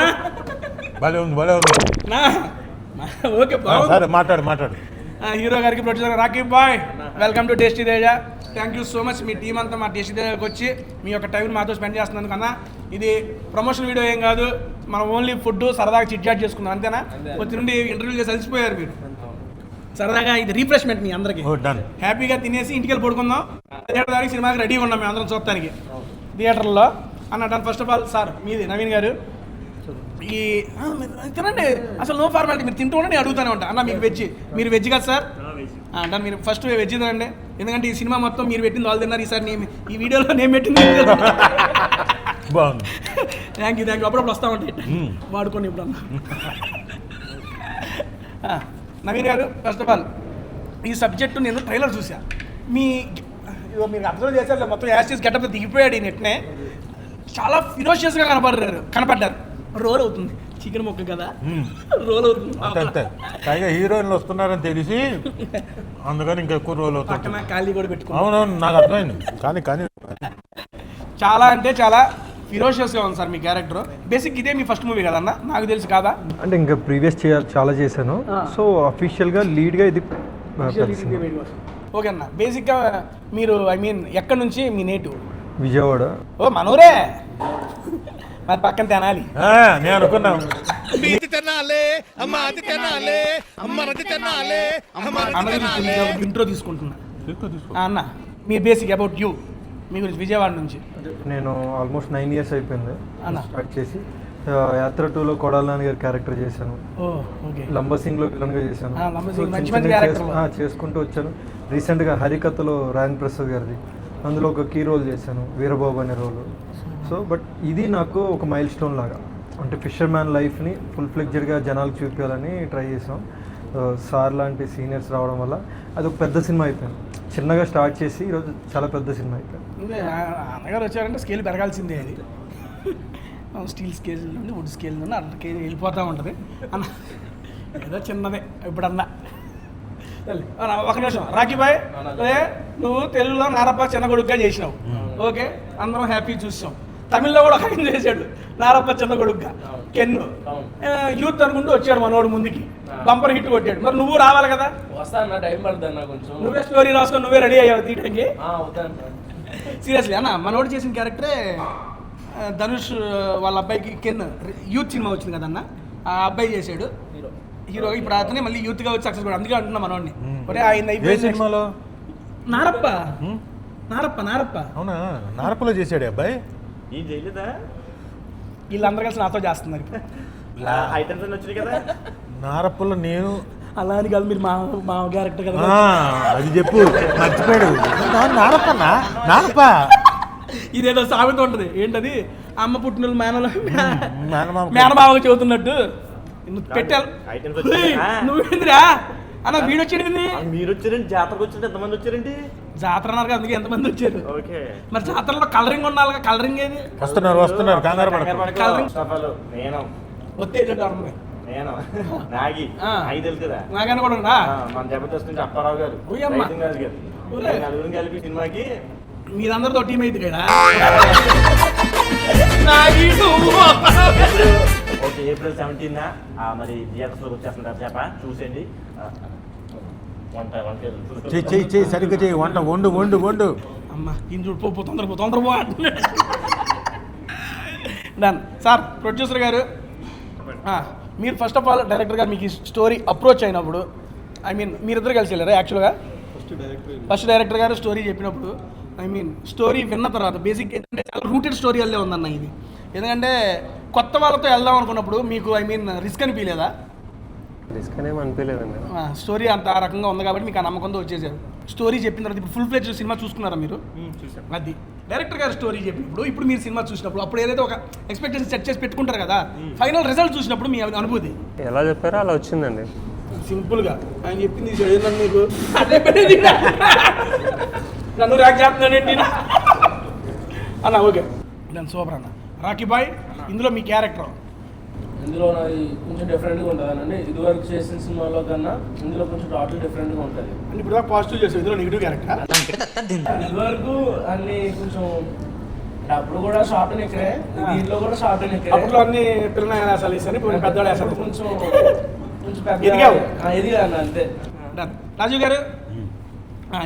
భలే ఉంది, భలే ఉంది. ఓకే సరే మాట్లాడు. హీరో గారికి, ప్రొడ్యూసర్ రాకీబ్ బాయ్, welcome to tasty Teja. Thank you so much. మీ టీం అంతా మా టేస్టీ తేజకి వచ్చి మీ యొక్క టైం మాతో స్పెండ్ చేస్తున్నాను కన్నా. ఇది ప్రమోషన్ వీడియో ఏం కాదు, మనం ఓన్లీ ఫుడ్ సరదాగా చిట్ చాట్ చేసుకుందాం అంతేనా? వచ్చి నుండి ఇంటర్వ్యూ చేసి అలసిపోయారు మీరు, సరదాగా ఇది రీఫ్రెష్మెంట్ మీ అందరికి. హ్యాపీగా తినేసి ఇంటికి వెళ్ళి పడుకుందాం. థియేటర్ దానికి సినిమాకి రెడీగా ఉన్నాం మేము అందరం చూడటానికి థియేటర్లో అన్నట్టు. ఫస్ట్ ఆఫ్ ఆల్ సార్ మీది నవీన్ గారు, ఈ తినండి, అసలు నో ఫార్మాలిటీ, మీరు తింటూ ఉంటే నేను అడుగుతానే ఉంటాను. అన్న మీకు వెజ్, మీరు వెజ్ కదా సార్? అంటే మీరు ఫస్ట్ వెజ్ తినండి, ఎందుకంటే ఈ సినిమా మొత్తం మీరు పెట్టింది వాళ్ళు తిన్నారు. ఈసారి నేను ఈ వీడియోలో నేను పెట్టింది బాగుంది. థ్యాంక్ యూ అప్పుడప్పుడు వస్తూ ఉంటాయి వాడుకోండి ఇప్పుడు అన్న. నవీన్ గారు, ఫస్ట్ ఆఫ్ ఆల్ ఈ సబ్జెక్టు నేను ట్రైలర్ చూసా. మీరు అబ్జర్వ్ చేశారు మొత్తం యాస్టీస్ గెటప్ దిగిపోయాడు ఈ నెట్నే. చాలా ఫిరోషియస్గా కనపడ్డారు. రోల్ అవుతుంది, చికెన్ ముక్క కదా, రోల్ అవుతుంది. పైగా హీరోయిన్లు వస్తున్నారని తెలిసి అందుకని ఇంకా ఎక్కువ రోల్ అవుతుంది. పక్కన ఖాళీ కూడా పెట్టుకున్నాను. అవునవును, నాకు అర్థమైంది. కానీ చాలా అంటే చాలా ఫిరోషియస్గా ఉంది సార్ మీ క్యారెక్టర్. బేసిక్ ఇదే మీ ఫస్ట్ మూవీ కదన్న, నాకు తెలుసు కాదా? అంటే ఇంకా ప్రీవియస్ చాలా చేశాను. సో అఫీషియల్గా లీడ్గా ఇది ఓకే అన్న. బేసిక్గా మీరు ఎక్కడి నుంచి మీ నేటివ్? విజయవాడ. ఓ మనూరే, మరి పక్కన తినాలి. నేను అనుకున్నాను ఇంట్రో తీసుకుంటున్నా అన్న. మీ బేసిక్ అబౌట్ యూ, మీ గురించి విజయవాడ నుంచి. నేను ఆల్మోస్ట్ 9 years అయిపోయింది స్టార్ట్ చేసి. యాత్ర 2లో కొడాల నాని గారి క్యారెక్టర్ చేశాను. లంబసింగ్లో విలన్గా చేశాను. చేసుకుంటూ వచ్చాను. రీసెంట్గా హరికథలో రాయన్ ప్రసాద్ గారిది, అందులో ఒక కీ రోల్ చేశాను, వీరబాబు అనే రోల్. సో బట్ ఇది నాకు ఒక మైల్ స్టోన్ లాగా, అంటే ఫిషర్ మ్యాన్ లైఫ్ని ఫుల్ ఫ్లెడ్జెడ్గా జనాలకు చూపించాలని ట్రై చేసాం. సార్ లాంటి సీనియర్స్ రావడం వల్ల అది ఒక పెద్ద సినిమా అయిపోయింది. చిన్నగా స్టార్ట్ చేసి ఈరోజు చాలా పెద్ద సినిమా అయిపోయింది. అన్నగారు వచ్చారంటే స్కేల్ పెరగాల్సిందే. అది స్టీల్ స్కేల్ నుండి వుడ్ స్కేల్ నుండి అక్కడికి వెళ్ళిపోతూ ఉంటుంది అన్న. ఏదో చిన్నదే ఇప్పుడన్నా. ఒక నిమిషం రాకీ బాయ్, నువ్వు తెలుగులో నారప్ప చిన్న కొడుకుగా చేసినావు. ఓకే, అందరం హ్యాపీ చూసాం. తమిళ్లో కూడా ఒక ఆయన చేశాడు నారప్ప చిన్న కొడుకుగా, కెన్ను. యూత్ అనుకుంటూ వచ్చాడు మనోడు ముందుకి, బంపర్ హిట్ కొట్టాడు. మరి నువ్వు రావాలి కదా, టైం పడుతుంది కొంచెం. నువ్వే స్టోరీ రాసుకొని నువ్వే రెడీ అయ్యావు తీయడానికి. సీరియస్లీ అన్న, మనోడు చేసిన క్యారెక్టరే ధనుష్ వాళ్ళ అబ్బాయికి కెన్ యూత్ సినిమా వచ్చింది కదన్న, ఆ అబ్బాయి చేశాడు హీరో. ఇప్పుడు అతనే మళ్ళీ యూత్గా వచ్చి సక్సెస్ కూడా, అందుకే అంటున్నా మనోడిని. సినిమాలో నారప్ప నారప్ప నారప్ప అవునా, నారప్పలో చేశాడు అబ్బాయి. వీళ్ళందరూ కలిసి నాతో చేస్తున్నారు. నారప్పలో నేను అలా అని కాదు, మీరు మా క్యారెక్టర్ కదా. అది చెప్పు, మర్చిపోయాడు. నారప్ప ఇదేదో సామెత ఉంటుంది, ఏంటది, అమ్మ పుట్టిన మేనమావగా చెబుతున్నట్టు పెట్టాలి. నువ్వేందిరా అన్న, వీడొచ్చాడు. మీరు వచ్చారండి, జాతరకు వచ్చింది ఎంతమంది వచ్చారండి? జాతర అన్నారు కదా, అందుకే ఎంతమంది వచ్చారు. మరి జాతరలో కలరింగ్ ఉండాలి, కలరింగ్ ఏది? వస్తున్నారు కంగారు కలరింగ్ నాకన్నా కూడా మన జబర్దస్త్ నుంచి అప్పారావు గారు, కలిపి సినిమాకి మీరందరితో టీం అయితే కదా. ఓకే, April 17th మరి థియేటర్స్లో వచ్చేస్తున్నారు చేప, చూసేయండి. చెయ్యి సరిగ్గా చెయ్యి, వంట వండు. అమ్మ ఇంజుడు తొందరపో డన్. సార్ ప్రొడ్యూసర్ గారు, మీరు ఫస్ట్ ఆఫ్ ఆల్ డైరెక్టర్ గారు మీకు స్టోరీ అప్రోచ్ అయినప్పుడు, మీరిద్దరు కలిసి వెళ్ళారా యాక్చువల్గా? ఫస్ట్ డైరెక్టర్ గారు స్టోరీ చెప్పినప్పుడు, స్టోరీ విన్న తర్వాత బేసిక్ ఏంటంటే చాలా రూటెడ్ స్టోరీ వల్లే ఉందన్న ఇది. ఎందుకంటే కొత్త వాళ్ళతో వెళ్దాం అనుకున్నప్పుడు మీకు రిస్క్ అనిపించలేదా? రిస్క్ అనేవి అనిపించలేదండి. స్టోరీ అంత ఆ రకంగా ఉంది కాబట్టి మీకు ఆ నమ్మకంతో వచ్చేసారు. స్టోరీ చెప్పిన తర్వాత ఇప్పుడు ఫుల్ ఫ్లెడ్జ్ సినిమా చూసుకున్నారా మీరు? అది డైరెక్టర్ గారు స్టోరీ చెప్పినప్పుడు, ఇప్పుడు మీరు సినిమా చూసినప్పుడు, అప్పుడు ఏదైతే ఒక ఎక్స్పెక్టేషన్ సెట్ చేసి పెట్టుకుంటారు కదా, ఫైనల్ రిజల్ట్ చూసినప్పుడు మీ అనుభూతి ఎలా చెప్పారో అలా వచ్చిందండి. సింపుల్గా ఆయన చెప్పింది చదివినాను మీకు అదే పనేది. నన్ను ర్యాక్ చేస్తున్నానండి అన్న. ఓకే దాని సూపర్ అన్న. రాకీ బాయ్, ఇందులో మీ క్యారెక్టర్ ఇందులో నాది కొంచెం డిఫరెంట్గా ఉంటుందనండి. ఇదివరకు చేసిన సినిమాలో కన్నా ఇందులో కొంచెం టోటల్ డిఫరెంట్గా ఉంటుంది. అంటే ఇప్పుడు పాజిటివ్ చేసావు, ఇందులో నెగిటివ్ క్యారెక్టర్. ఇదివరకు అన్ని కొంచెం అప్పుడు కూడా షార్ట్ అండ్ ఎక్కడే, దీంట్లో కూడా షార్ట్ అండ్ ఎక్కడే. అప్పట్లో అన్ని పిల్లలు వేసాలు వేసాను, ఇప్పుడు పెద్దవాళ్ళు వేసాను. కొంచెం కొంచెం పెద్ద ఎదిగావు. ఎదిగాను అంతే. డన్. రాజు గారు,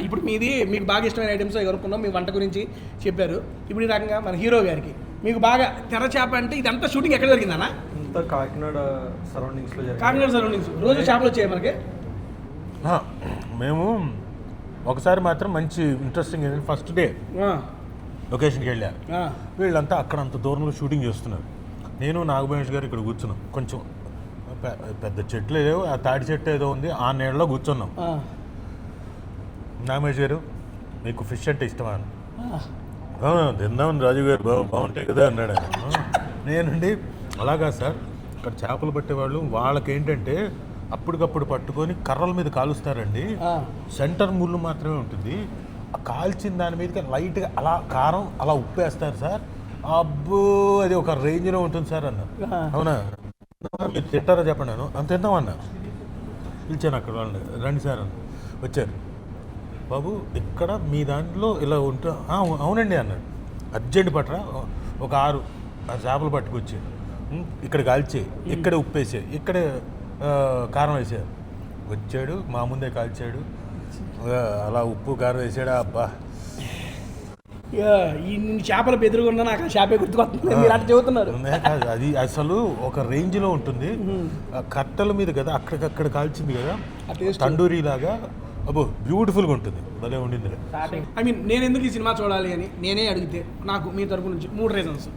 ఇప్పుడు మీది మీకు బాగా ఇష్టమైన ఐటమ్స్ ఎవరుకున్నాం, మీ వంట గురించి చెప్పారు. ఇప్పుడు ఈ రకంగా మన హీరో గారికి మీకు బాగా తెరచేప అంటే ఇదంతా షూటింగ్ ఎక్కడ జరిగిందన్నా? అంతా కాకినాడ సరౌండింగ్స్లో జరిగింది. కాకినాడ సరౌండింగ్స్. రోజు చేపలు వచ్చాయి మనకి. మేము ఒకసారి మాత్రం మంచి ఇంట్రెస్టింగ్ ఏంటంటే ఫస్ట్ డే లొకేషన్కి వెళ్ళారు. వీళ్ళంతా అక్కడ అంత దూరంలో షూటింగ్ చేస్తున్నారు. నేను నాగభూష్ గారు ఇక్కడ కూర్చున్నాం. కొంచెం పెద్ద చెట్లు లేవు, ఆ తాడి చెట్టు ఏదో ఉంది, ఆ నీళ్ళలో కూర్చున్నాం. నాగభూష్ గారు, మీకు ఫిష్ అంటే ఇష్టమా? తిందామని రాజు గారు బాగుంటాయి కదా అన్నాడు ఆయన. నేనండి అలాగా సార్, ఇక్కడ చేపలు పట్టేవాళ్ళు వాళ్ళకి ఏంటంటే అప్పటికప్పుడు పట్టుకొని కర్రల మీద కాలుస్తారండి. సెంటర్ ముళ్ళు మాత్రమే ఉంటుంది. ఆ కాల్చిన దాని మీదకి లైట్గా అలా కారం అలా ఉప్పు వేస్తారు సార్. అబ్బో అది ఒక రేంజ్లో ఉంటుంది సార్ అన్న. అవునా, మీరు తింటారా చెప్పండి. నేను అంత తిందామన్నా పిలిచాను అక్కడ వాళ్ళని, రండి సార్ అని. వచ్చారు. బాబు ఇక్కడ మీ దాంట్లో ఇలా ఉంటా? అవునండి అన్నాడు. అర్జెంట్ పట్టరా, ఒక 6 చేపలు పట్టుకొచ్చి ఇక్కడ కాల్చే, ఇక్కడే ఉప్పు వేసే, ఇక్కడే కారం వేసాడు. వచ్చాడు, మా ముందే కాల్చాడు, అలా ఉప్పు కారం వేసాడు. అబ్బా ఈ చేపలు బెదురుగున్నా నాకు ఆ చేపే గుర్తుకొస్తుంది. మీరు అట్లా చెబుతున్నారు. అది అసలు ఒక రేంజ్లో ఉంటుంది. కట్టెల మీద కదా అక్కడికక్కడ కాల్చింది కదా, తండూరి లాగా. అబ్బో బ్యూటిఫుల్గా ఉంటుంది, భలే ఉండింది. ఐ మీన్ నేను ఎందుకు ఈ సినిమా చూడాలి అని నేనే అడిగితే నాకు మీ తరపు నుంచి 3 రీజన్స్.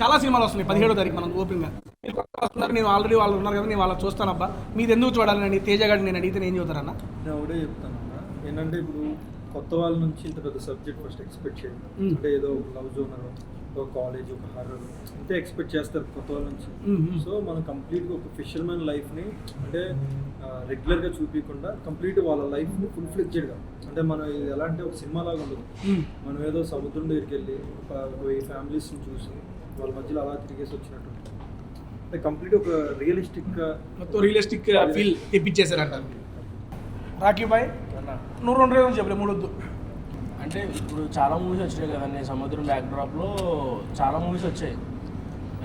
చాలా సినిమాలు వస్తున్నాయి 17వ తారీఖు మనం ఓపెన్గా వస్తున్నారు. నేను ఆల్రెడీ వాళ్ళు ఉన్నారు కదా, నేను వాళ్ళకి చూస్తానబ్బా. మీరు ఎందుకు చూడాలని తేజ గారిని నేను అడిగితే నేను చెబుతారన్నా? నేను ఒకటే చెప్తానన్నా, ఏంటంటే ఇప్పుడు కొత్త వాళ్ళ నుంచి ఇంత పెద్ద సబ్జెక్ట్ ఫస్ట్ ఎక్స్పెక్ట్ చేయండి. అంటే ఏదో ఒక లవ్ జోనర్, ఒక కాలేజ్, ఒక హారర్ ఇంతే ఎక్స్పెక్ట్ చేస్తారు కొత్త వాళ్ళ నుంచి. సో మనం కంప్లీట్గా ఒక ఫిషర్మెన్ లైఫ్ని అంటే రెగ్యులర్గా చూపించకుండా కంప్లీట్ వాళ్ళ లైఫ్ని ఫుల్ ఫ్లెడ్జెడ్గా, అంటే మనం ఇది ఎలా అంటే ఒక సినిమా లాగా ఉండదు. మనం ఏదో సముద్రం దగ్గరికి వెళ్ళి ఒక ఫ్యామిలీస్ని చూసి వాళ్ళ మధ్యలో అలా తిరిగేసి వచ్చినట్టు అంటే కంప్లీట్ ఒక రియలిస్టిక్ ఫీల్ తెప్పించేశారంట. రాకీ బాయ్, నువ్వు 2 రీజన్స్ చెప్పలే, 3 వద్దు. అంటే ఇప్పుడు చాలా మూవీస్ వచ్చాయి కదండి సముద్రం బ్యాక్డ్రాప్లో, చాలా మూవీస్ వచ్చాయి.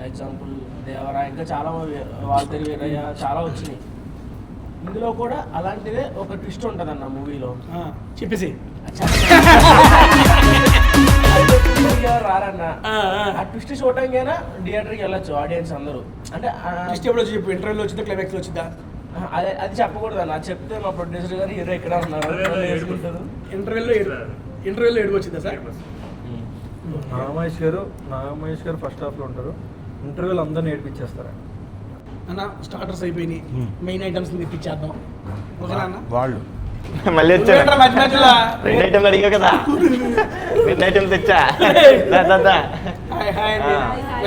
ఎగ్జాంపుల్ దేవరా, ఇంకా చాలా వాల్తేరు వీరయ్య, చాలా వచ్చినాయి. ఇందులో కూడా అలాంటిదే ఒక ట్విస్ట్ ఉంటుంది అన్న మూవీలో. చెప్పేసి రారన్న ఆ ట్విస్ట్ చూడటానికైనా థియేటర్కి వెళ్ళొచ్చు ఆడియన్స్ అందరూ. అంటే ట్విస్ట్ ఎప్పుడు వచ్చి చెప్పు, ఇంటర్వ్యూలో వచ్చిందా, క్లైమాక్స్లో వచ్చిందా? అది చెప్పకూడదు అన్న, అది చెప్తే మా ప్రొడ్యూసర్ గారు హీరో ఎక్కడ ఉన్నారు ఇంటర్వ్యూలో ఏడుపు వచ్చిందా సార్? నాగమహేష్ గారు ఫస్ట్ హాఫ్లో ఉంటారు, ఇంటర్వ్యూలు అందరిని ఏడిపించేస్తారు అన్న. స్టార్టర్స్ అయిపోయినాయి, మెయిన్ ఐటమ్స్ తెప్పించేద్దాం. ఓకేనా అన్న? వాళ్ళు మళ్ళీ వచ్చాను. మధ్య మధ్యలో 2 ఐటెంలు అడిగావు కదా, 2 ఐటెంలు తెచ్చా.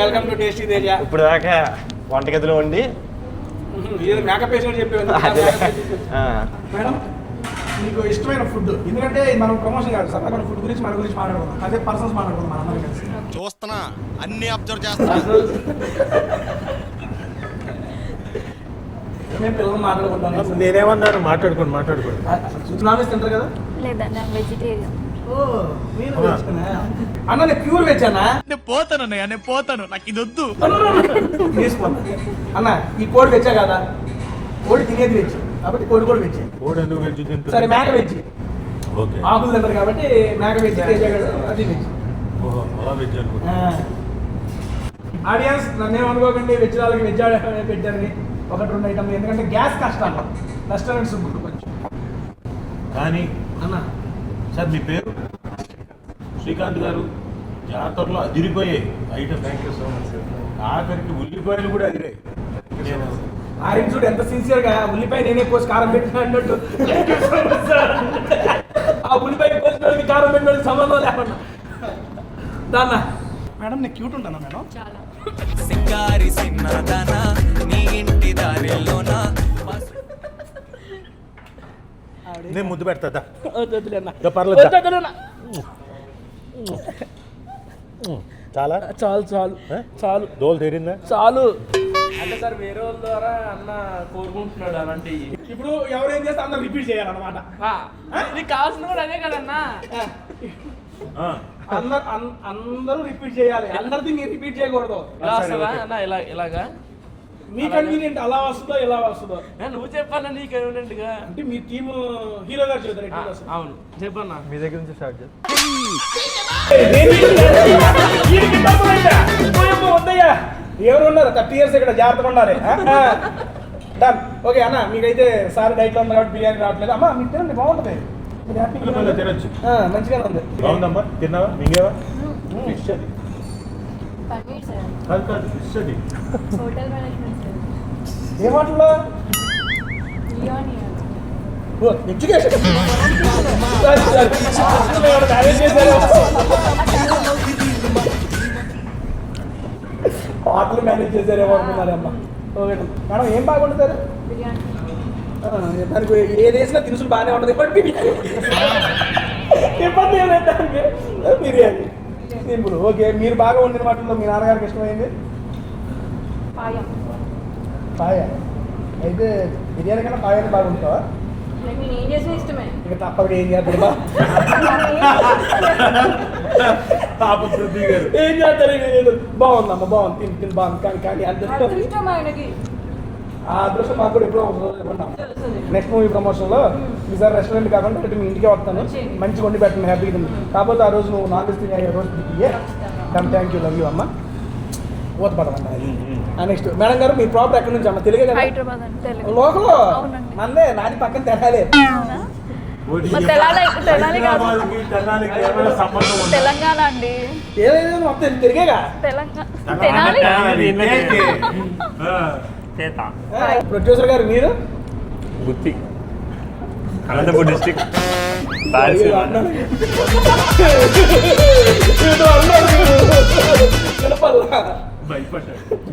Welcome to tasty Teja. ఇప్పుడు దాకా వంటగదిలో ఉండి మేకప్ వేసినట్టు చెప్పేది. మేడం, మీకు ఇష్టమైన ఫుడ్, ఎందుకంటే మనం ప్రమోషన్ కాదు సార్, మన ఫుడ్ గురించి మన గురించి మాట్లాడుకుందాం, అదే పర్సన్స్ మాట్లాడుకుందాం మన అందరం కలిసి. చూస్తున్నా, అన్ని అబ్జర్వ్ చేస్తున్నా. మేము పిల్లలు మాట్లాడుకుంటాం. నేనేమన్నాను, మాట్లాడుకోండి. నాన్ వెజ్ తింటారు కదా? లేదన్నా వెజిటేరియన్. అన్న నేను ప్యూర్ వెజ్ అన్న. నేను పోతాను, నాకు ఇది వద్దు. అన్న ఈ కోడి వెజ్జా కదా? కోడి తినేది వెజ్ కాబట్టి కోడి కూడా వెజ్. కోడి ఎందుకు వెజ్ తింటారు? సరే మేక వెజ్, ఓకే, ఆకులు తింటారు కాబట్టి మేక వెజ్, అది వెజ్. ఓహో అలా వెజ్ అనుకుంటా. ఆడియన్స్ నన్నేం అనుకోకండి, వెజ్ వాళ్ళకి వెజ్ పెట్టారని 1-2 ఐటమ్లు, ఎందుకంటే గ్యాస్ కష్టాలు రెస్టారెంట్స్ కొంచెం. కానీ అన్న సార్ మీ పేరు? శ్రీకాంత్ గారు, జాతరలో అదిరిపోయాయి item. Thank you so much sir. ఆఖరికి ఉల్లిపాయలు కూడా అదిరాయి. ఆరెంజ్ చూడు ఎంత సిన్సియర్గా, ఉల్లిపాయ నేనే కోసి కారం పెట్టిన అన్నట్టు. ఆ ఉల్లిపాయ కోసి కారం పెట్టిన సంబంధం లేకుండా దాన్న. మేడం నేను క్యూట్ ఉంటానా మేడం? చాలా. నేను ముద్దు పెడతా వద్దులే అన్న. పర్లేదు వద్దొద్దులే. చాలా చాలు చాలు చాలు దోలు తీరిందా? చాలు. అంటే సార్ వేరే వాళ్ళ ద్వారా అన్న కోరుకుంటున్నాడు అలాంటివి. ఇప్పుడు ఎవరేం చేస్తే అందరూ రిపీట్ చేయాలన్నమాట. నీకు కావాల్సింది కూడా అదే కదన్నా. అందరూ రిపీట్ చేయాలి, అందరిది మీరు రిపీట్ చేయకూడదు. ఇలా వస్తుందా అన్న? ఇలాగా మీ కన్వీనియంట్ అలా వస్తుందో ఇలా వస్తుందో నువ్వు చెప్పన్నా నీ కన్వీనియంట్ గా. అంటే మీ టీమ్ హీరో గారు చూద్దాం. అవును చెప్పన్నా. మీ దగ్గర నుంచి స్టార్ట్ చేస్తాను. వద్దయ్యా, ఎవరు ఉన్నారు 30 years ఇక్కడ, జాగ్రత్తగా ఉండాలి. డన్. ఓకే అన్న, మీకైతే సార్ డైట్లో ఉంది కాబట్టి బిర్యానీ రావట్లేదు. అమ్మా మీకు తినండి, బాగుంటుంది. మీరు హ్యాపీగా తినొచ్చు. మంచిగానే ఉంది. బాగుందమ్మా, తిన్నావా? మింగేవా? ఫిష్ అది పన్నీర్ సార్, కాదు కాదు, ఫిష్ అది. హోటల్ మేనేజ్మెంట్ సార్, ఏ మాటల్లో లియోని ఎడ్యుకేషన్ పాటలు మేనేజ్ చేశారేమో అనుకున్నారమ్మా. ఓకే మేడం, ఏం బాగుంటుంది బిర్యానీ. దానికి ఏది వేసినా తినుసులు బాగానే ఉంటుంది. బట్ ఇబ్బంది ఏమైనా దానికి బిర్యానీ సింపుల్. ఓకే, మీరు బాగా వండిన వాటిల్లో మీ నాన్నగారికి ఇష్టమైంది పాయం. పాయ. అయితే బిర్యానీ కన్నా పాయాన్ని బాగా ఉంటావా? లైక్ నేను ఏం చేసినా ఇష్టమే. ఇక తప్పకుండా ఏం చేస్తారు బా, ఏం చేస్తారు? బాగుందమ్మా, బాగుంది, తిని తిని బాగుంది. కానీ కానీ అదృష్టం, ఇష్టం ఆయనకి. ఆ అదృష్టం మాకు కూడా ఎప్పుడో తెలుస్తుంది. నెక్స్ట్ మూవీ ప్రమోషన్లో ఈసారి రెస్టారెంట్ కాకుండా మీ ఇంటికే వస్తాను, మంచి వండి పెట్టండి, హ్యాపీగా తింది. కాకపోతే ఆ రోజు నువ్వు నాన్ వెజ్ తినే రోజు థ్యాంక్ యూ, లవ్ యూ అమ్మ. ఓత పడమంట. నెక్స్ట్ మేడం గారు, మీ ప్రాపర్ ఎక్కడి నుంచి అమ్మ? తెలుగే కదా? హైదరాబాద్ అండి, తెలుగు. లోకల్. అవునండి. మళ్ళీ నాది పక్కన తెరాలి. తెనాలి కాదు, తెలంగాణ అండి. ఏదైనా మొత్తం తిరిగేగా. తెనాలి. ప్రొడ్యూసర్ గారు మీరు? గుత్తి, అనంతపూర్ డిస్ట్రిక్ట్.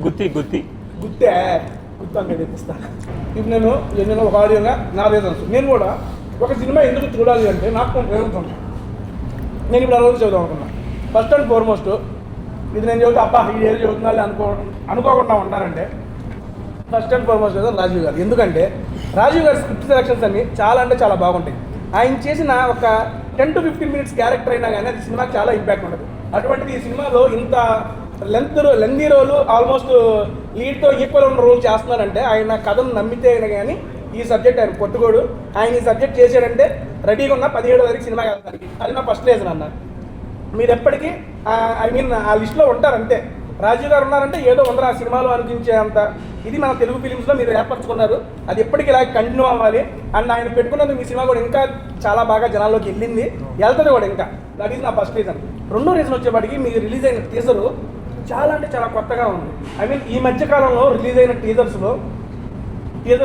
గుత్తి గుత్తి గుత్తే గుర్తు తెప్పిస్తాను. ఇప్పుడు నేను ఒక ఆడియోగా నా రీజన్స్. నేను కూడా ఒక సినిమా ఎందుకు చూడాలి అంటే నాకు కొన్ని రీజన్స్ ఉంటాయి. నేను ఇప్పుడు ఆ రోజు చదువుదాం అనుకున్నా. ఫస్ట్ అండ్ ఫార్మోస్ట్ ఇది నేను చదివితే అబ్బా ఈ ఏది చదువుతున్నా అనుకోకుండా ఉంటారంటే ఫస్ట్ అండ్ ఫార్మోస్ట్ కదా రాజీవ్ గారు. ఎందుకంటే రాజీవ్ గారి స్క్రిప్ట్ సెలక్షన్స్ అన్ని చాలా అంటే చాలా బాగుంటాయి. ఆయన చేసిన ఒక 10 to 15 minutes క్యారెక్టర్ అయినా కానీ అది సినిమాకి చాలా ఇంపాక్ట్ ఉంటుంది. అటువంటిది ఈ సినిమాలో ఇంత లెందీ రోల్, ఆల్మోస్ట్ లీడ్తో ఈక్వల్ ఉన్న రోల్ చేస్తున్నారంటే ఆయన కథను నమ్మితే అయినా కానీ ఈ సబ్జెక్ట్ ఆయన కొట్టుకోడు. ఆయన ఈ సబ్జెక్ట్ చేసాడంటే రెడీగా ఉన్న 17వ తారీఖు సినిమా వెళ్తానికి. అది నా ఫస్ట్ రీజన్ అన్న. మీరు ఎప్పటికీ ఆ లిస్ట్లో ఉంటారంతే. రాజీవ్ గారు ఉన్నారంటే ఏదో ఉందరు ఆ సినిమాలో అనిపించే అంత ఇది మన తెలుగు ఫిలిమ్స్లో మీరు ఏర్పరచుకున్నారు. అది ఎప్పటికీ ఇలా కంటిన్యూ అవ్వాలి. అండ్ ఆయన పెట్టుకున్నందుకు మీ సినిమా కూడా ఇంకా చాలా బాగా జనాల్లోకి వెళ్ళింది, వెళ్తుంది కూడా ఇంకా. దట్ ఈజ్ నా ఫస్ట్ రీజన్. రెండో రీజన్ వచ్చేప్పటికి మీరు రిలీజ్ అయిన టీజరు చాలా అంటే చాలా కొత్తగా ఉంది. ఐ మీన్ ఈ మధ్యకాలంలో రిలీజ్ అయిన టీజర్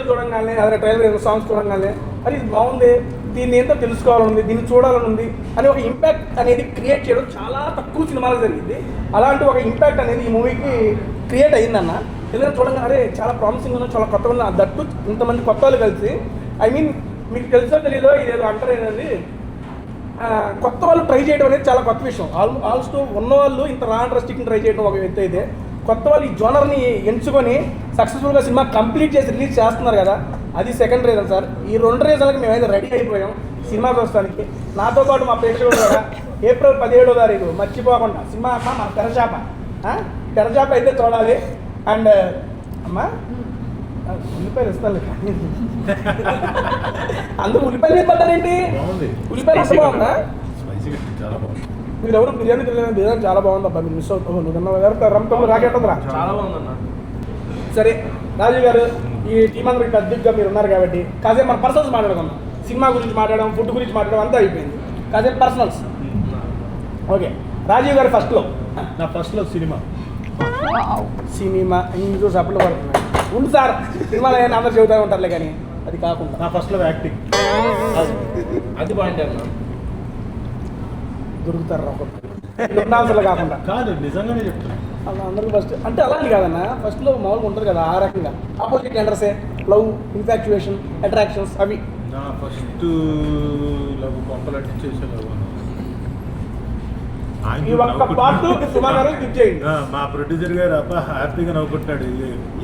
చూడంగానే, అదే ట్రైలర్ సాంగ్స్ చూడంగానే అది ఇది బాగుంది, దీన్ని ఏంటో తెలుసుకోవాలని, దీన్ని చూడాలని ఉంది అని ఒక ఇంపాక్ట్ అనేది క్రియేట్ చేయడం చాలా తక్కువ సినిమాలకు జరిగింది. అలాంటి ఒక ఇంపాక్ట్ అనేది ఈ మూవీకి క్రియేట్ అయ్యిందన్న. ఎందుకంటే చూడంగా అరే చాలా ప్రామిసింగ్ ఉన్నా, చాలా కొత్తగా ఉన్నా, దట్టు ఇంతమంది కొత్త వాళ్ళు కలిసి, ఐ మీన్ మీకు తెలుసో తెలీదో ఇదేదో అంటారు ఏంటండి, కొత్త వాళ్ళు ట్రై చేయడం అనేది చాలా కొత్త విషయం. ఆల్మోస్ట్ ఉన్నవాళ్ళు ఇంత రా అండ్ రస్టిక్ని ట్రై చేయడం ఒక వ్యక్తి అయితే, కొత్త వాళ్ళు ఈ జోనర్ని ఎంచుకొని సక్సెస్ఫుల్గా సినిమా కంప్లీట్ చేసి రిలీజ్ చేస్తున్నారు కదా, అది సెకండ్ రీజన్ సార్. ఈ 2 రీజన్లకి మేమైతే రెడీ అయిపోయాం సినిమా చూస్తానికి. నాతో పాటు మా ప్రేక్షకులు కూడా ఏప్రిల్ 17వ తారీఖు మర్చిపోకుండా సినిమా అమ్మ మా తెరచాప అయితే చూడాలి. అండ్ అమ్మా ఉల్లిపాయలు ఇస్తాను కానీ అందరూ ఉల్లిపాయలు పడ్డారేంటి? ఉల్లిపాయలు అంత బాగుందా? మీరు ఎవరు బిర్యానీ తినలేదు, బిర్యానీ చాలా బాగుంది అబ్బా. మీరు మిస్ అవుతావు, నువ్వు రమ్మ రాకెట్టదురా. చాలా బాగుందన్న. సరే రాజు గారు, ఈ టీం అందరికి అద్దెగా మీరు ఉన్నారు కాబట్టి కాసేపు మన పర్సనల్స్ మాట్లాడుకుందాం. సినిమా గురించి మాట్లాడడం, ఫుడ్ గురించి మాట్లాడడం అంతా అయిపోయింది. కాసేపు పర్సనల్స్. ఓకే రాజీవ్ గారు ఫస్ట్లో నా ఫస్ట్లో సినిమా ఇంకో సప్లు పడుతున్నాయి ఉంది సార్. సినిమాలో ఏమైనా అందరు చెబుతూ ఉంటారులే కానీ అది కాకుండా నా ఫస్ట్లో యాక్టింగ్ అది పాయింట్ అన్న. దొరుకుతారు ఒక్కొక్కరు కాకుండా కాదు, నిజంగానే చెప్తున్నా. అలా అందరికీ ఫస్ట్ అంటే అలాంటి కాదన్నా. ఫస్ట్లో మామూలుగా ఉంటుంది కదా, ఆ రకంగా ఆపోజిట్ జెండర్సే, లవ్, ఇన్ఫాక్చుయేషన్, అట్రాక్షన్స్ అవి నా ఫస్ట్ లవ్ కొంపలట్టి చేసే లవ్ ఈ ఒక్క పార్ట్ సుమా గారు గిఫ్ట్ చేయండి. మా ప్రొడ్యూసర్ గారు అబ్బా హ్యాపీగా నవ్వుకుంటాడు.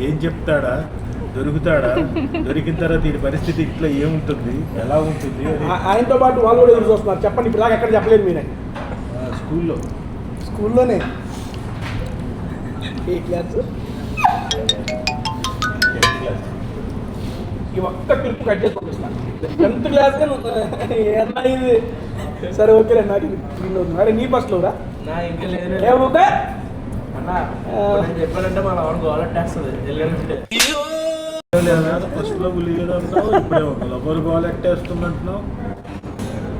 ఏం చెప్తాడా, దొరుకుతాడా, దొరికిన తర్వాత దీని పరిస్థితి ఇట్లా ఏముంటుంది, ఎలా ఉంటుంది అని. ఆయనతో పాటు వాళ్ళు కూడా ఎదురు చూస్తున్నారు. చెప్పండి, ఇప్పుడు దాకా ఎక్కడ చెప్పలేదు మీరే. స్కూల్లోనే ఏ క్లాస్? ఈ ఒక్క క్లిప్ కట్ చేసి పంపిస్తాను. 10th క్లాస్ ఇది. సరే ఓకే నాకు అరే నీ ఫస్ట్ లోరా నా ఇంకా లేదు ఏ ఓకే అన్న నేను చెప్పానంటే మన వాడు గోలెట్టేస్తుంది వెళ్ళాలంటే. ఫస్ట్ లవ్ లేదంటున్నావు, ఇప్పుడే లవర్ గోల్ ఎట్టేస్తున్నట్టున్నావు.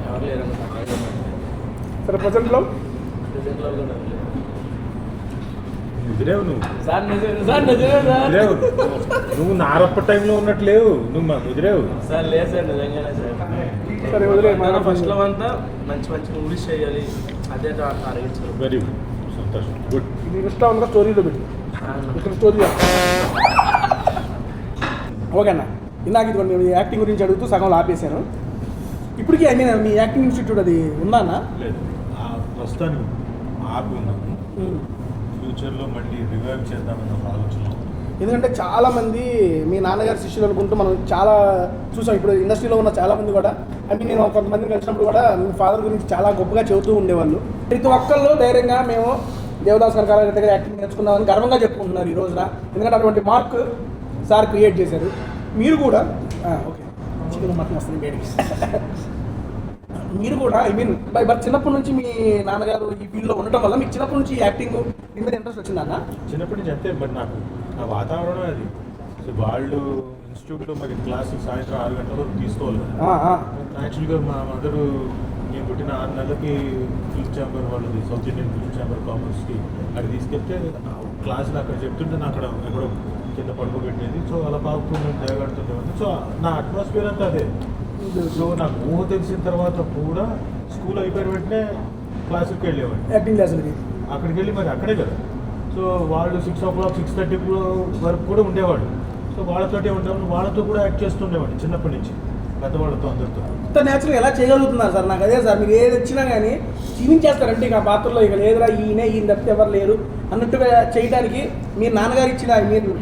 ఎవరు లేరన్న సరే ప్రజెంట్లో ముదిరేవు నువ్వు. సార్ నిజమే సార్, నిజమే సార్. ముదిరేవు నువ్వు నారప్ప టైంలో ఉన్నట్లేవు, నువ్వు ముదిరేవు. సార్ లేదు సార్, నిజంగానే సార్. సరే వదిలే. మన ఫస్ట్ లో అంతా మంచి మంచి మూవీస్ చేయాలి, అదే టార్గెట్ సార్. వెరీ గుడ్, సంతోషం, గుడ్. ఇది ఇష్టం ఉందా స్టోరీలో పెట్టి ఇక్కడ స్టోరీ ఓకే అన్న. ఇందాక ఇది మేము యాక్టింగ్ గురించి అడుగుతూ సగంలో ఆపేశాను. ఇప్పటికీ I mean me acting institute అది ఉందా అన్న? లేదు, ప్రస్తుతానికి ఆపి ఉన్నాను. ఫ్యూచర్లో మళ్ళీ రివైవ్ చేద్దామన్న ఒక ఆలోచన. ఎందుకంటే చాలామంది మీ నాన్నగారి శిష్యులు అనుకుంటూ మనం చాలా చూసాం. ఇప్పుడు ఇండస్ట్రీలో ఉన్న చాలామంది కూడా ఐ మీన్ నేను కొంతమందిని కలిసినప్పుడు కూడా మీ ఫాదర్ గురించి చాలా గొప్పగా చెబుతూ ఉండేవాళ్ళు. ప్రతి ఒక్కళ్ళు ధైర్యంగా మేము దేవదాస్ గారి దగ్గర యాక్టింగ్ నేర్చుకున్నామని గర్వంగా చెప్పుకుంటున్నారు ఈ రోజున. ఎందుకంటే అటువంటి మార్క్ సార్ క్రియేట్ చేశారు. మీరు కూడా ఓకే చికెన్ మటన్ వస్తుంది బయటికి. మీరు కూడా ఐ మీన్ బై బట్ చిన్నప్పటి నుంచి మీ నాన్నగారు ఈ ఫీల్డ్లో ఉండటం వల్ల మీకు చిన్నప్పటి నుంచి యాక్టింగ్ మీ మీద ఇంట్రెస్ట్ వచ్చిందన్న? చిన్నప్పటి నుంచి అంతే, బట్ నాకు నా వాతావరణం అది. సో వాళ్ళు ఇన్స్టిట్యూట్లో మరి క్లాసు సాయంత్రం 6 గంటల వరకు తీసుకోవాలి కదా. యాక్చువల్గా మా మదరు నేను పుట్టిన 6 నెలలకి ఫిల్మ్ ఛాంబర్ వాళ్ళది, సౌత్ ఇండియన్ ఫిల్మ్ ఛాంబర్ కామర్స్కి అక్కడ తీసుకెళ్తే క్లాసులు అక్కడ చెప్తుంటే నాకు అక్కడ ఎక్కడో కింద పడుకోబెట్టేది. సో అలా బాగుంది, నేను దయగడుతుండేవాడిని. సో నా అట్మాస్ఫియర్ అంతా అదే. సో నాకు ఊహ తెలిసిన తర్వాత కూడా స్కూల్ అయిపోయిన వెంటనే క్లాసుకి వెళ్ళేవాడిని, యాక్టింగ్ క్లాసులకి. అక్కడికి వెళ్ళి మరి అక్కడే కదా. సో వాళ్ళు 6 o'clock 6:30 వరకు కూడా ఉండేవాళ్ళు. సో వాళ్ళతోటే ఉంటాము, వాళ్ళతో కూడా యాక్ట్ చేస్తుండేవాడిని చిన్నప్పటి నుంచి, పెద్దవాళ్ళతో అందరితో. అంత న్యాచురల్గా ఎలా చేయగలుగుతున్నారు సార్? నాకు అదే సార్, మీరు ఏది వచ్చినా కానీ జీవించేస్తారంటే ఇక ఆ పాత్రలో ఇక లేదురా ఈయన తప్పితే ఎవరు లేరు అన్నట్టుగా చేయడానికి మీరు నాన్నగారు ఇచ్చిన మీరు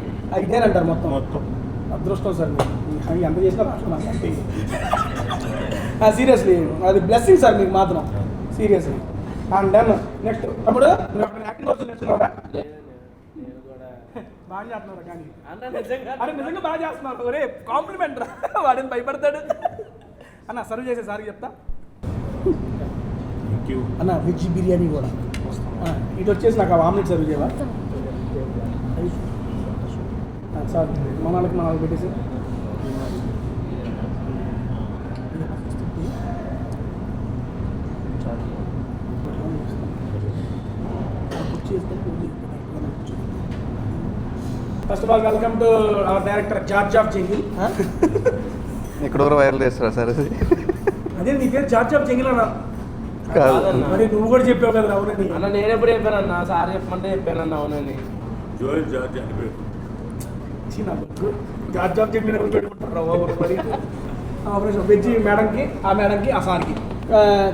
ఇదేనంటారు మొత్తం. అదృష్టం సార్ మీరు ఎంత చేసినా రాష్ట్రం సీరియస్లీ అది బ్లెస్సింగ్ సార్ మీకు మాత్రం సీరియస్లీ. అండ్ దెన్ నెక్స్ట్ తమ్ముడు యాక్టింగ్ కోసం నేర్చుకున్నారా? బాగా చేస్తున్నారు కానీ అరే నిజంగా బాగా చేస్తున్నారు. ఒరే కాంప్లిమెంట్ రా, వాడిని భయపడతాడు అన్న. సర్వ్ చేసే సార్కి చెప్తా అన్న. వెజ్ బిర్యానీ కూడా ఇటు వచ్చేసి నాకు ఆమ్లెట్ సర్వ్ చేయవా సార్? మన పెట్టేసి first of all welcome to our director George of jungle. ఇక్కడ ఎవరు వైరల్ చేస్తారా సార్? అదే నీ పేరు జార్జ్ ఆఫ్ జంగిల్ అన్న. మరి నువ్వు కూడా చెప్పావు కదా అవునని. అన్న నేను ఎప్పుడు చెప్పానన్నా, సార్ చెప్పమంటే చెప్పానన్నా అవునని. జార్జ్ ఆఫ్ జంగిల్ పెట్టుకుంటారు ఆపరేషన్ వెజ్ మేడంకి, ఆ మేడంకి, ఆ సార్కి.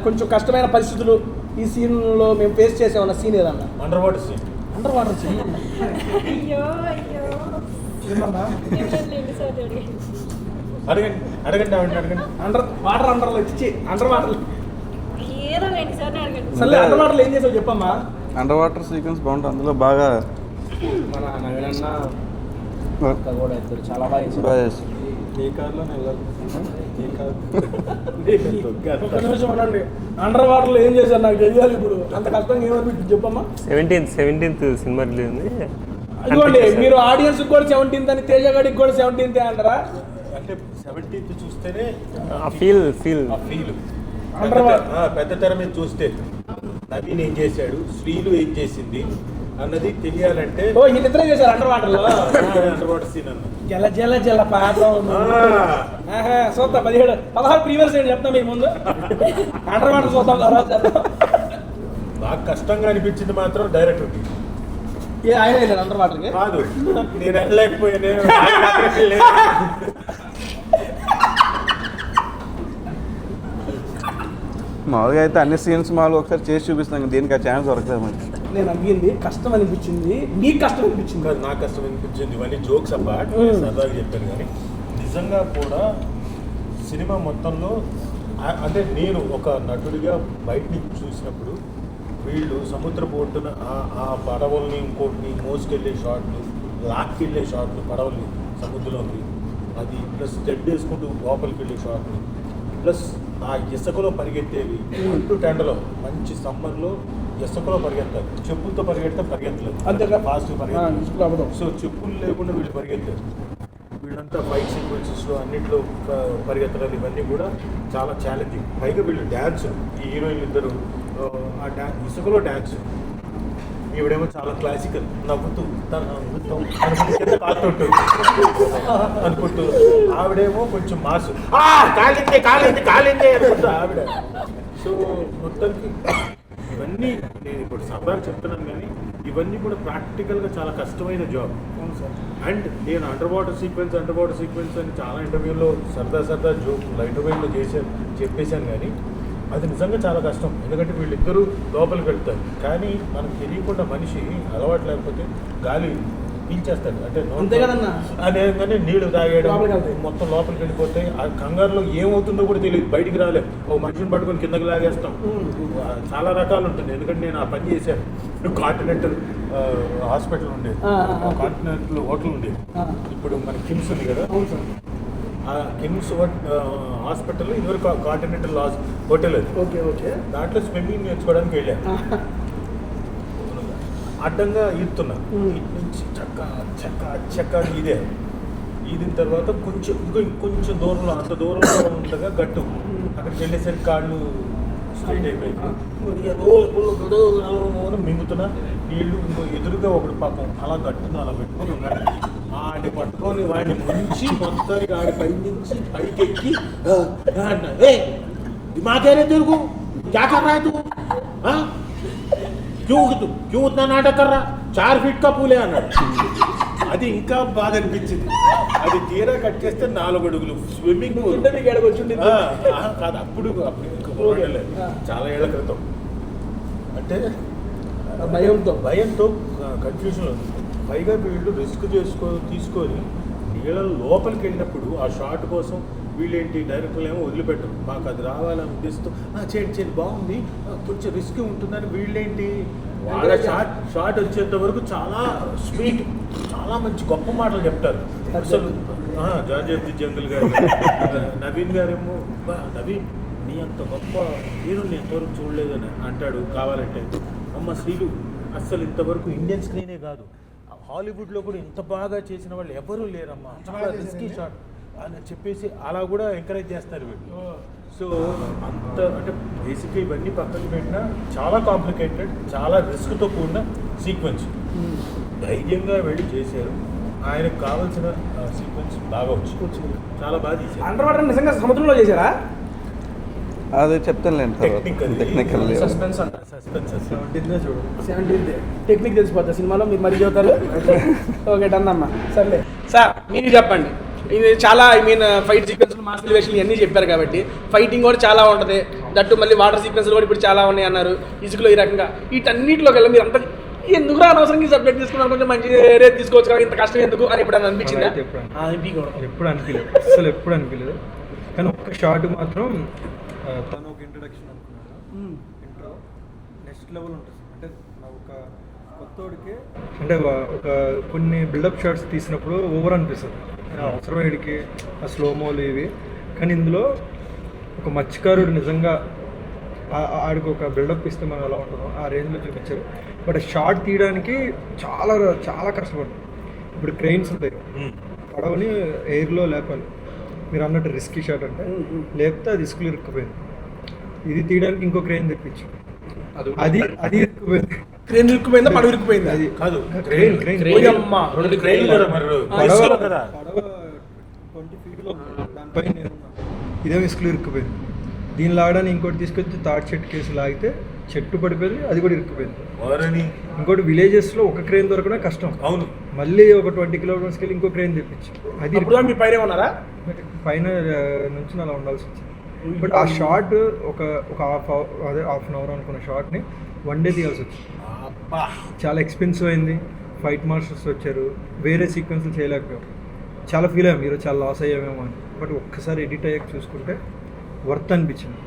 కొంచెం కష్టమైన పరిస్థితులు ఈ సీన్లో మేము ఫేస్ చేసామన్న సీన్ ఏదన్నా? Under water scene. Under water scene అయ్యో అయ్యో ఏమన్నా? అడగండి అండర్ వాటర్లో ఇచ్చి అండర్ వాటర్ ఏదో ఏంటి సార్ అడగండి. సరే అండర్ వాటర్లో ఏం చేసావు చెప్పమ్మా? అండర్ వాటర్ సీక్వెన్స్ బాగుంటుంది, అందులో బాగా మన నవీనన్న కూడా ఇద్దరు చాలా బాగా చేశారు. ఏ కార్లోనే వెళ్ళాలి. ఒక నిమిషం ఉండండి. అండర్ వాటర్లో ఏం చేశారు నాకు తెలియాలి ఇప్పుడు. అంత కష్టంగా ఏమనిపించింది చెప్పమ్మా? 17th సినిమా రిలీజ్ ఉంది. ఇదిగోండి మీరు ఆడియన్స్ కూడా 17th అని, తేజ గడికి కూడా 17th అంటారా? అంటే 17th చూస్తేనే ఫీల్ పెద్ద తెర మీద చూస్తే నవీన్ ఏం చేశాడు, శ్రీలు ఏం చేసింది అన్నది తెలియాలంటే ఓ వీళ్ళిద్దరే చేశారు అండర్ వాటర్లో. అండర్ వాటర్ సీన్ అన్న జల జల జల పాత్ర చూద్దాం. 16 ప్రీవియస్ ఏంటి చెప్తాం మీకు ముందు. అండర్ వాటర్ చూద్దాం తర్వాత. నాకు కష్టంగా అనిపించింది మాత్రం డైరెక్టర్కి. ఏ ఆయన వెళ్ళాడు అండర్ వాటర్కి? కాదు, నేను వెళ్ళలేకపోయాను. మామూలుగా అయితే అన్ని సీన్స్ మామూలుగా ఒకసారి చేసి చూపిస్తాం, దీనికి ఆ ఛాన్స్ దొరకలేదు మనకి. నేను అడిగింది కష్టం అనిపించింది, మీకు కష్టం అనిపించింది? కాదు, నాకు కష్టం అనిపించింది. ఇవన్నీ జోక్స్ అపార్ట్ సరదాగా చెప్పాను, కానీ నిజంగా కూడా సినిమా మొత్తంలో అంటే నేను ఒక నటుడిగా బయట నుంచి చూసినప్పుడు వీళ్ళు సముద్రపు ఒడ్డున ఆ పడవల్ని ఇంకోటిని మోసుకెళ్ళే షాట్లు, లాక్కెళ్ళే షాట్లు, పడవల్ని సముద్రంలోకి, అది ప్లస్ జడ్ వేసుకుంటూ లోపలికి వెళ్ళే షాట్లు, ప్లస్ ఆ ఇసుకలో పరిగెత్తేవి, అంటూ టెండలో మంచి సమ్మర్లో ఇసుకలో పరిగెత్తారు. చెప్పులతో పరిగెడితే పరిగెత్తలేదు, అంతేగా ఫాస్ట్ పరిగెత్తారు. సో చెప్పులు లేకుండా వీళ్ళు పరిగెత్తారు. వీళ్ళంతా ఫైట్ సీక్వెన్సెస్లో అన్నింటిలో పరిగెత్తడాలు ఇవన్నీ కూడా చాలా ఛాలెంజింగ్. పైగా వీళ్ళు డ్యాన్స్, ఈ హీరోయిన్లు ఇద్దరు ఆ డ్యాన్స్, ఇసుకలో డ్యాన్స్. ఈవిడేమో చాలా క్లాసికల్, నవ్వుతూ కింద కాలుతుంటుంది అనుకుంటూ, ఆవిడేమో కొంచెం మాసు, కాలింది కాలింది కాలింది అనుకుంటూ ఆవిడ. సో మొత్తానికి ఇవన్నీ నేను ఇప్పుడు సరదాగా చెప్తున్నాను, కానీ ఇవన్నీ కూడా ప్రాక్టికల్గా చాలా కష్టమైన జాబ్. అండ్ నేను అండర్ వాటర్ సీక్వెన్స్ అని చాలా ఇంటర్వ్యూలో సరదా జోక్ లైట్ వేలో చెప్పేశాను, కానీ అది నిజంగా చాలా కష్టం. ఎందుకంటే వీళ్ళిద్దరూ లోపలికి వెళ్తారు, కానీ మనకు తెలియకుండా మనిషి అలవాటు లేకపోతే గాలి పీల్చేస్తాడు. అంటే అదేగానే నీళ్లు తాగేయడం, మొత్తం లోపలికి వెళ్ళిపోతే ఆ కంగారులో ఏమవుతుందో కూడా తెలియదు, బయటికి రాలేం. ఒక మనిషిని పట్టుకొని కిందకి లాగేస్తాం. చాలా రకాలు ఉంటుంది. ఎందుకంటే నేను ఆ పని చేశాను. కాంటినెంటల్ హాస్పిటల్ ఉండేది, కాంటినెంటల్ హోటల్ ఉండేది. ఇప్పుడు మన కిమ్స్ ఉంది కదా, ఆ కిమ్స్ హాస్పిటల్ ఇదివరకు కాంటినెంటల్ హోటల్ అది. ఓకే. దాంట్లో స్విమ్మింగ్ నేర్చుకోవడానికి వెళ్ళాను. అడ్డంగా ఈదుతున్నా, ఇటు నుంచి చక్క ఇదే ఈదిన తర్వాత కొంచెం దూరంలో, అంత దూరంలో ఉండగా గట్టు, అక్కడికి వెళ్ళేసరికి కాళ్ళు స్ట్రైట్ అయిపోయింది. మింగుతున్నా నీళ్ళు. ఇంకో ఎదురుగా ఒకటి పాపం అలా గట్టును అలా పెట్టుకొని ఉన్నాడు. ఆడి పట్టుకొని వాడిని ముంచి మొత్తానికి ఆడి పై నుంచి పైకెక్కి మాకేనే తిరుగు క్యా కర్ రहा है तू? क्यों उतना नाटक कर रहा? 4 फीट का पूल है అన్నాడు. అది ఇంకా బాధ అనిపించింది. అది తీరా కట్ చేస్తే 4 అడుగులు స్విమ్మింగ్ పూల్. కాదు, అప్పుడు చాలా ఏళ్ల క్రితం. అంటే భయంతో కన్ఫ్యూజన్ ఉంది. పైగా వీళ్ళు రిస్క్ తీసుకొని నీళ్ళ లోపలికి వెళ్ళినప్పుడు ఆ షాట్ కోసం వీళ్ళేంటి డైరెక్టర్లు ఏమో వదిలిపెట్టరు, మాకు అది రావాలని ఉద్దేశంతో చేయండి బాగుంది, కొంచెం రిస్క్ ఉంటుందని వీళ్ళేంటి వాళ్ళ షాట్ వచ్చేంత వరకు చాలా స్వీట్, చాలా మంచి గొప్ప మాటలు చెప్తారు. అసలు జార్జి జంగుల్ గారు, నవీన్ గారేమో నవీన్ నీ అంత గొప్ప హీరో నేను ఎంతవరకు చూడలేదని అంటాడు. కావాలంటే అమ్మ శ్రీలు అస్సలు ఇంతవరకు ఇండియన్ స్క్రీనే కాదు, హాలీవుడ్లో కూడా ఇంత బాగా చేసిన వాళ్ళు ఎవరూ లేరమ్మా, చాలా రిస్కీ షాట్ అని చెప్పేసి అలా కూడా ఎంకరేజ్ చేస్తారు వీళ్ళు. సో అంత అంటే బేసిక్గా ఇవన్నీ పక్కన పెట్టినా చాలా కాంప్లికేటెడ్, చాలా రిస్క్తో కూడిన సీక్వెన్స్. ధైర్యంగా వెళ్ళి చేశారు. ఆయనకు కావాల్సిన సీక్వెన్స్ బాగా వచ్చింది, చాలా బాగా చేశారు. అండర్ వాటర్ నిజంగా సముద్రంలో చేశారా? అదే చెప్తానులేండి, టెక్నికల్ సస్పెన్స్ 17th టెక్నిక్ తెలిసిపోతుంది సినిమాలో, మీరు మరి చెబుతారు. ఓకే డన్ అమ్మా. సర్లే సార్ మీరు చెప్పండి. ఇది చాలా ఫైట్ సీక్వెన్స్లు, మాస్ ఎలివేషన్ ఇవన్నీ చెప్పారు కాబట్టి ఫైటింగ్ కూడా చాలా ఉంటుంది. దట్టు మళ్ళీ వాటర్ సీక్వెన్స్లు కూడా ఇప్పుడు చాలా ఉన్నాయి అన్నారు, ఇసుకలో ఈ రకంగా. వీటన్నిటిలోకి వెళ్ళి మీరు అంత ఎందుకు అనవసరంగా సబ్జెక్ట్ తీసుకున్నారు, కొంచెం మంచి రేట్ తీసుకోవచ్చు కదా, ఇంత కష్టం ఎందుకు అని ఇప్పుడు అనిపించింది? ఎప్పుడు అనిపించలేదు, అసలు ఎప్పుడు అనిపించలేదు. కానీ ఒక్క షాట్ మాత్రం తను ఒక ఇంట్రడక్షన్ అనుకున్నాను. ఇంట్రో నెక్స్ట్ లెవెల్ ఉంటుంది. అంటే ఒక కొత్తోడికి అంటే ఒక కొన్ని బిల్డప్ షాట్స్ తీసినప్పుడు ఓవర్ అనిపిస్తుంది, అవసరమేడికి ఆ స్లోమోలు ఇవి. కానీ ఇందులో ఒక మత్స్యకారుడు నిజంగా ఆడికి ఒక బిల్డప్ ఇస్తే మనం ఎలా ఉంటుందో ఆ రేంజ్లో చూపించారు. బట్ షార్ట్ తీయడానికి చాలా చాలా కష్టపడుతుంది. ఇప్పుడు క్రెయిన్స్ ఉంటాయి, పడవని ఎయిర్లో లేపాలి. మీరు అన్నట్టు రిస్కీ షాట్ అంటే లేకపోతే అది ఇసుకలు ఇరుక్కుపోయింది. ఇది తీయడానికి ఇంకో క్రెయిన్ తెప్పించు, అది ఇరుక్కుపోయింది. క్రెయిన్ ఇరుక్కుపోయిందా, పడవ ఇరుక్కుపోయింది? అది కాదు, క్రెయిన్ 20 ఫీట్లో దానిపైన ఇదేమో ఇసుకలు ఇరుక్కుపోయింది. దీన్ని లాగడానికి ఇంకోటి తీసుకొచ్చి తాటి చెట్టు కేసు లాగితే చెట్టు పడిపోయింది, అది కూడా ఇరుక్కుపోయింది. ఇంకోటి విలేజెస్లో ఒక క్రెయిన్ దొరకడం కష్టం. అవును, మళ్ళీ ఒక 20 కిలోమీటర్స్కి వెళ్ళి ఇంకో క్రెయిన్ తెప్పించి అది మీ పైన ఉన్నారా? పైన నుంచి అలా ఉండాల్సి వచ్చింది. బట్ ఆ షార్ట్ ఒక హాఫ్ అన్ అవర్ అనుకున్న షార్ట్ని 1 డే తీయాల్సి వచ్చింది. చాలా ఎక్స్పెన్సివ్ అయింది. ఫైట్ మాస్టర్స్ వచ్చారు, వేరే సీక్వెన్స్లు చేయలేకపోయాం. చాలా ఫీల్ అయ్యాం, మీరు చాలా లాస్ అయ్యామేమో అని. బట్ ఒక్కసారి ఎడిట్ అయ్యాక చూసుకుంటే వర్త్ అనిపించింది.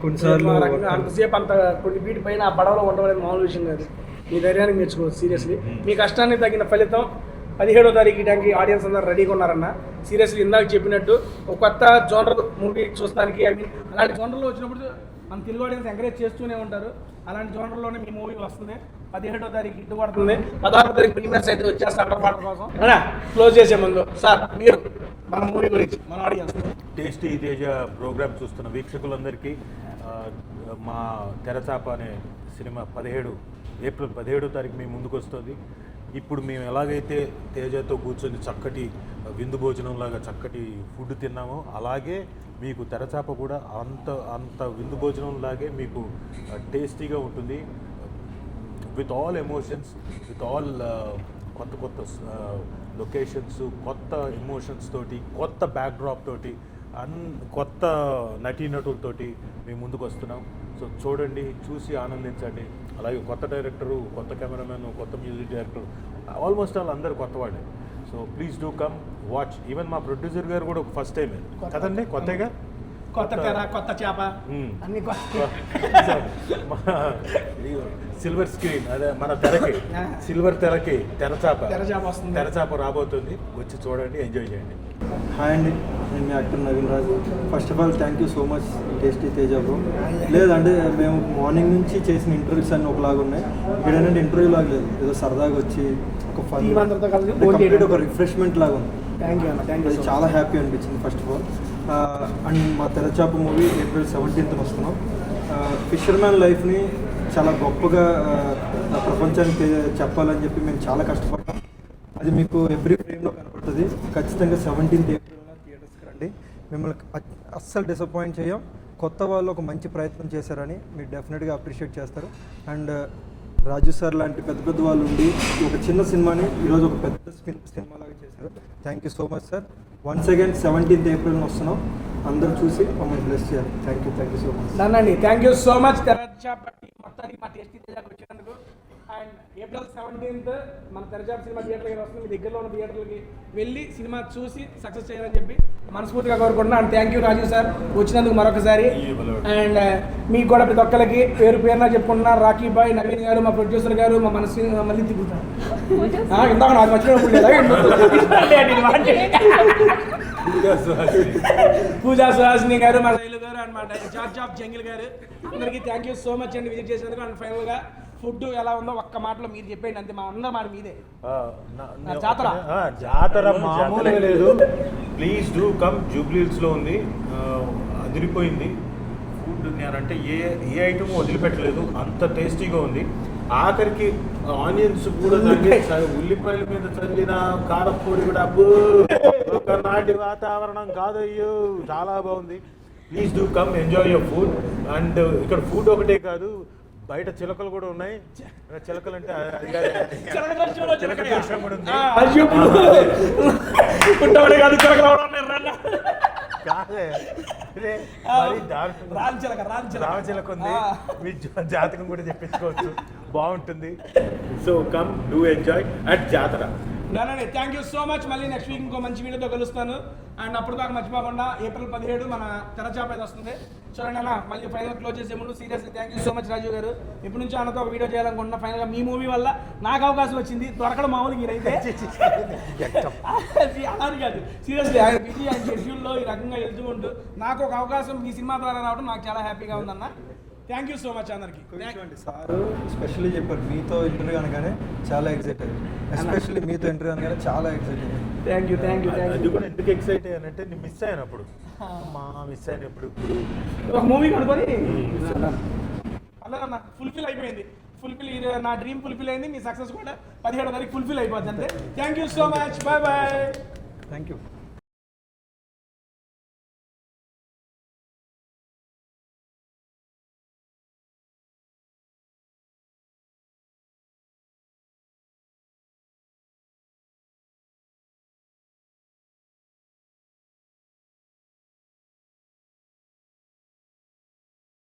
కొన్నిసార్లు అంతసేపు అంత కొన్ని బీట్ పైన ఆ పడవలో ఉండవలేదు మామూలు విషయం కాదు. మీ ధైర్యానికి మెచ్చుకోవచ్చు సీరియస్లీ. మీ కష్టానికి తగిన ఫలితం 17వ తారీఖు ఇటానికి ఆడియన్స్ అందరూ రెడీగా ఉన్నారన్న. సీరియస్లీ ఇందాక చెప్పినట్టు ఒక కొత్త జోనర్ మూవీ చూస్తానికి అలాంటి జోనర్లో వచ్చినప్పుడు మన తెలుగు ఆడియన్స్ ఎంకరేజ్ చేస్తూనే ఉంటారు. అలాంటి జోనర్లోనే మీ మూవీ వస్తుంది. 17వ తారీఖు ఇటు పడుతుంది. 16వ తారీఖు ప్రీమియర్స్ అయితే వచ్చేస్తారు పాట కోసం. క్లోజ్ చేసే ముందు సార్ మీరు మన మూవీ గురించి మన ఆడియన్స్ టేస్టీ తేజ ప్రోగ్రామ్ చూస్తున్న వీక్షకులందరికీ మా తెరచాప అనే సినిమా ఏప్రిల్ 17వ తారీఖు మీ ముందుకు వస్తుంది. ఇప్పుడు మేము ఎలాగైతే తేజతో కూర్చొని చక్కటి విందు భోజనంలాగా చక్కటి ఫుడ్ తిన్నామో అలాగే మీకు తెరచాప కూడా అంత విందు భోజనంలాగే మీకు టేస్టీగా ఉంటుంది. With all emotions, with all కొత్త లొకేషన్స్, కొత్త ఎమోషన్స్ తోటి, కొత్త బ్యాక్డ్రాప్ తోటి, కొత్త నటీనటులతోటి మేము ముందుకు వస్తున్నాం. సో చూడండి, చూసి ఆనందించండి. అలాగే కొత్త డైరెక్టరు, కొత్త కెమెరామెన్, కొత్త మ్యూజిక్ డైరెక్టర్, ఆల్మోస్ట్ అందరు కొత్త వాళ్ళే. So please do come watch. Even మా ప్రొడ్యూసర్ గారు కూడా ఫస్ట్ టైమే కదండి, కొత్తగా కొత్త తెర, కొత్త చేప అన్ని సిల్వర్ స్క్రీన్, అదే మన తెరకి సిల్వర్ తెరకి తెరచాప వస్తుంది. తెరచాప రాబోతుంది. వచ్చి చూడండి, ఎంజాయ్ చేయండి. హాయ్ అండి, నేను మీ actor Naveen Raju. First of all thank you so much tasty Teja bro. లేదంటే మేము మార్నింగ్ నుంచి చేసిన ఇంటర్వ్యూస్ అన్నీ ఒకలాగా ఉన్నాయి. ఇక్కడ ఏంటంటే ఇంటర్వ్యూ లాగా లేదు, ఏదో సరదాగా వచ్చి ఒక ఫన్ కంప్లీట్ ఒక రిఫ్రెష్మెంట్ లాగా ఉంది. అది చాలా హ్యాపీ అనిపించింది ఫస్ట్ ఆఫ్ ఆల్. అండ్ మా తెరచాప మూవీ ఏప్రిల్ 17th వస్తున్నాం. ఫిషర్మ్యాన్ లైఫ్ని చాలా గొప్పగా ప్రపంచానికి చెప్పాలని చెప్పి మేము చాలా కష్టపడ్డాం. అది మీకు ఎవ్రీ ఫ్రేమ్లో కనపడుతుంది. ఖచ్చితంగా 17th ఏప్రిల్న థియేటర్స్కి రండి. మిమ్మల్ని అస్సలు డిసప్పాయింట్ చేయం. కొత్త వాళ్ళు ఒక మంచి ప్రయత్నం చేశారని మీరు డెఫినెట్గా అప్రిషియేట్ చేస్తారు. అండ్ రాజు సార్ లాంటి పెద్ద వాళ్ళు ఉండి ఒక చిన్న సినిమాని ఈరోజు ఒక పెద్ద సినిమాలాగా చేశారు. Thank you so much sir. Once again 17th ఏప్రిల్న వస్తున్నాం. అందరూ చూసి మమ్మల్ని బ్లెస్ చేయాలి. Thank you so much. నండి, థ్యాంక్ యూ సో మచ్ తెరచాప మొత్తానికి మా టేస్టీ తేజాకి వచ్చినందుకు. అండ్ ఏప్రిల్ 17th మన తెరచాప సినిమా థియేటర్కి వస్తుంది. మీ దగ్గరలో ఉన్న థియేటర్లకి వెళ్ళి సినిమా చూసి సక్సెస్ చేయాలని చెప్పి మనస్ఫూర్తిగా కోరుకుంటున్నాను. And thank you Raju sir వచ్చినందుకు మరొకసారి. అండ్ మీకు కూడా ప్రతి ఒక్కరికి పేరున చెప్పుకుంటున్నారు. రాఖీ బాయ్, నవీన్ గారు, మా ప్రొడ్యూసర్ గారు, మా మనసు మళ్ళీ తిరుగుతారు. ఇందాక నాకు వచ్చినప్పుడు పూజా సుహాసిని గారు, మా శైలు గారు అండ్ మా జార్జ్ ఆఫ్ జంగిల్ గారు, అందరికీ థ్యాంక్ యూ సో మచ్ అండి విజిట్ చేసినందుకు. అండ్ ఫైనల్గా ఫుడ్ ఎలా ఉందో ఒక్క మాటలో మీరు చెప్పండి అంతే. మా అందరి మాట మీదే. జాతర మామూలుగా లేదు. Please do come. జూబ్లీహిల్స్లో ఉంది, అదిరిపోయింది ఫుడ్. నేనంటే ఏ ఐటమ్ వదిలిపెట్టలేదు, అంత టేస్టీగా ఉంది. ఆఖరికి ఆనియన్స్ కూడా ఉల్లిపాయల మీద చల్లిన కారపొడి కూడా ఒకనాటి వాతావరణం కాదయ్యో, చాలా బాగుంది. Please do come, enjoy your food. And ఇక్కడ ఫుడ్ ఒకటే కాదు, బయట చిలకలు కూడా ఉన్నాయి. చిలకలు అంటే చిలక దోషం కూడా ఉంది. రామచిలక ఉంది. మీ జాతకం కూడా చెప్పించుకోవచ్చు, బాగుంటుంది. So come, do enjoy at Jatara. Thank you so much. మళ్ళీ నెక్స్ట్ వీక్ ఇంకో మంచి వీడియోతో కలుస్తాను. అండ్ అప్పుడు దాకా మర్చిపోకుండా ఏప్రిల్ 17 మన తెరచాప అయితే వస్తుంది. చూడండి అన్న, మళ్ళీ ఫైనల్ క్లోజ్ చేసే ముందు seriously thank you so much Raju garu. ఇప్పటి నుంచి అన్నతో ఒక వీడియో చేయాలనుకుంటున్నా. ఫైనల్గా మీ మూవీ వల్ల నాకు అవకాశం వచ్చింది, దొరకడం మామూలు మీరైతే అలాని కాదు. సీరియస్లీ ఆయన బిజీ ఆయన షెడ్యూల్లో ఈ రకంగా వెళ్తూ ఉంటూ నాకు ఒక అవకాశం మీ సినిమా ద్వారా రావడం నాకు చాలా హ్యాపీగా ఉందన్న. థ్యాంక్ యూ సో మచ్ అందరికి. సారు స్పెషల్లీ చెప్పారు, మీతో ఇంటర్వ్యూ అనగానే చాలా ఎక్సైట్ అయ్యారు. ఎస్పెషల్లీ మీతో ఇంటర్వ్యూ అనగానే చాలా ఎక్సైట్ అయ్యారు. Thank you. అది కూడా ఎందుకు ఎక్సైట్ అయ్యానంటే నేను మిస్ అయినప్పుడు మిస్ అయినప్పుడు ఒక మూవీ కనుకొని అలా ఫుల్ఫిల్ అయిపోయింది. నా డ్రీమ్ ఫుల్ఫిల్ అయింది. మీ సక్సెస్ కూడా 17వ తారీఖు ఫుల్ఫిల్ అయిపోద్ది అంతే. Thank you so much. Bye bye. Thank you.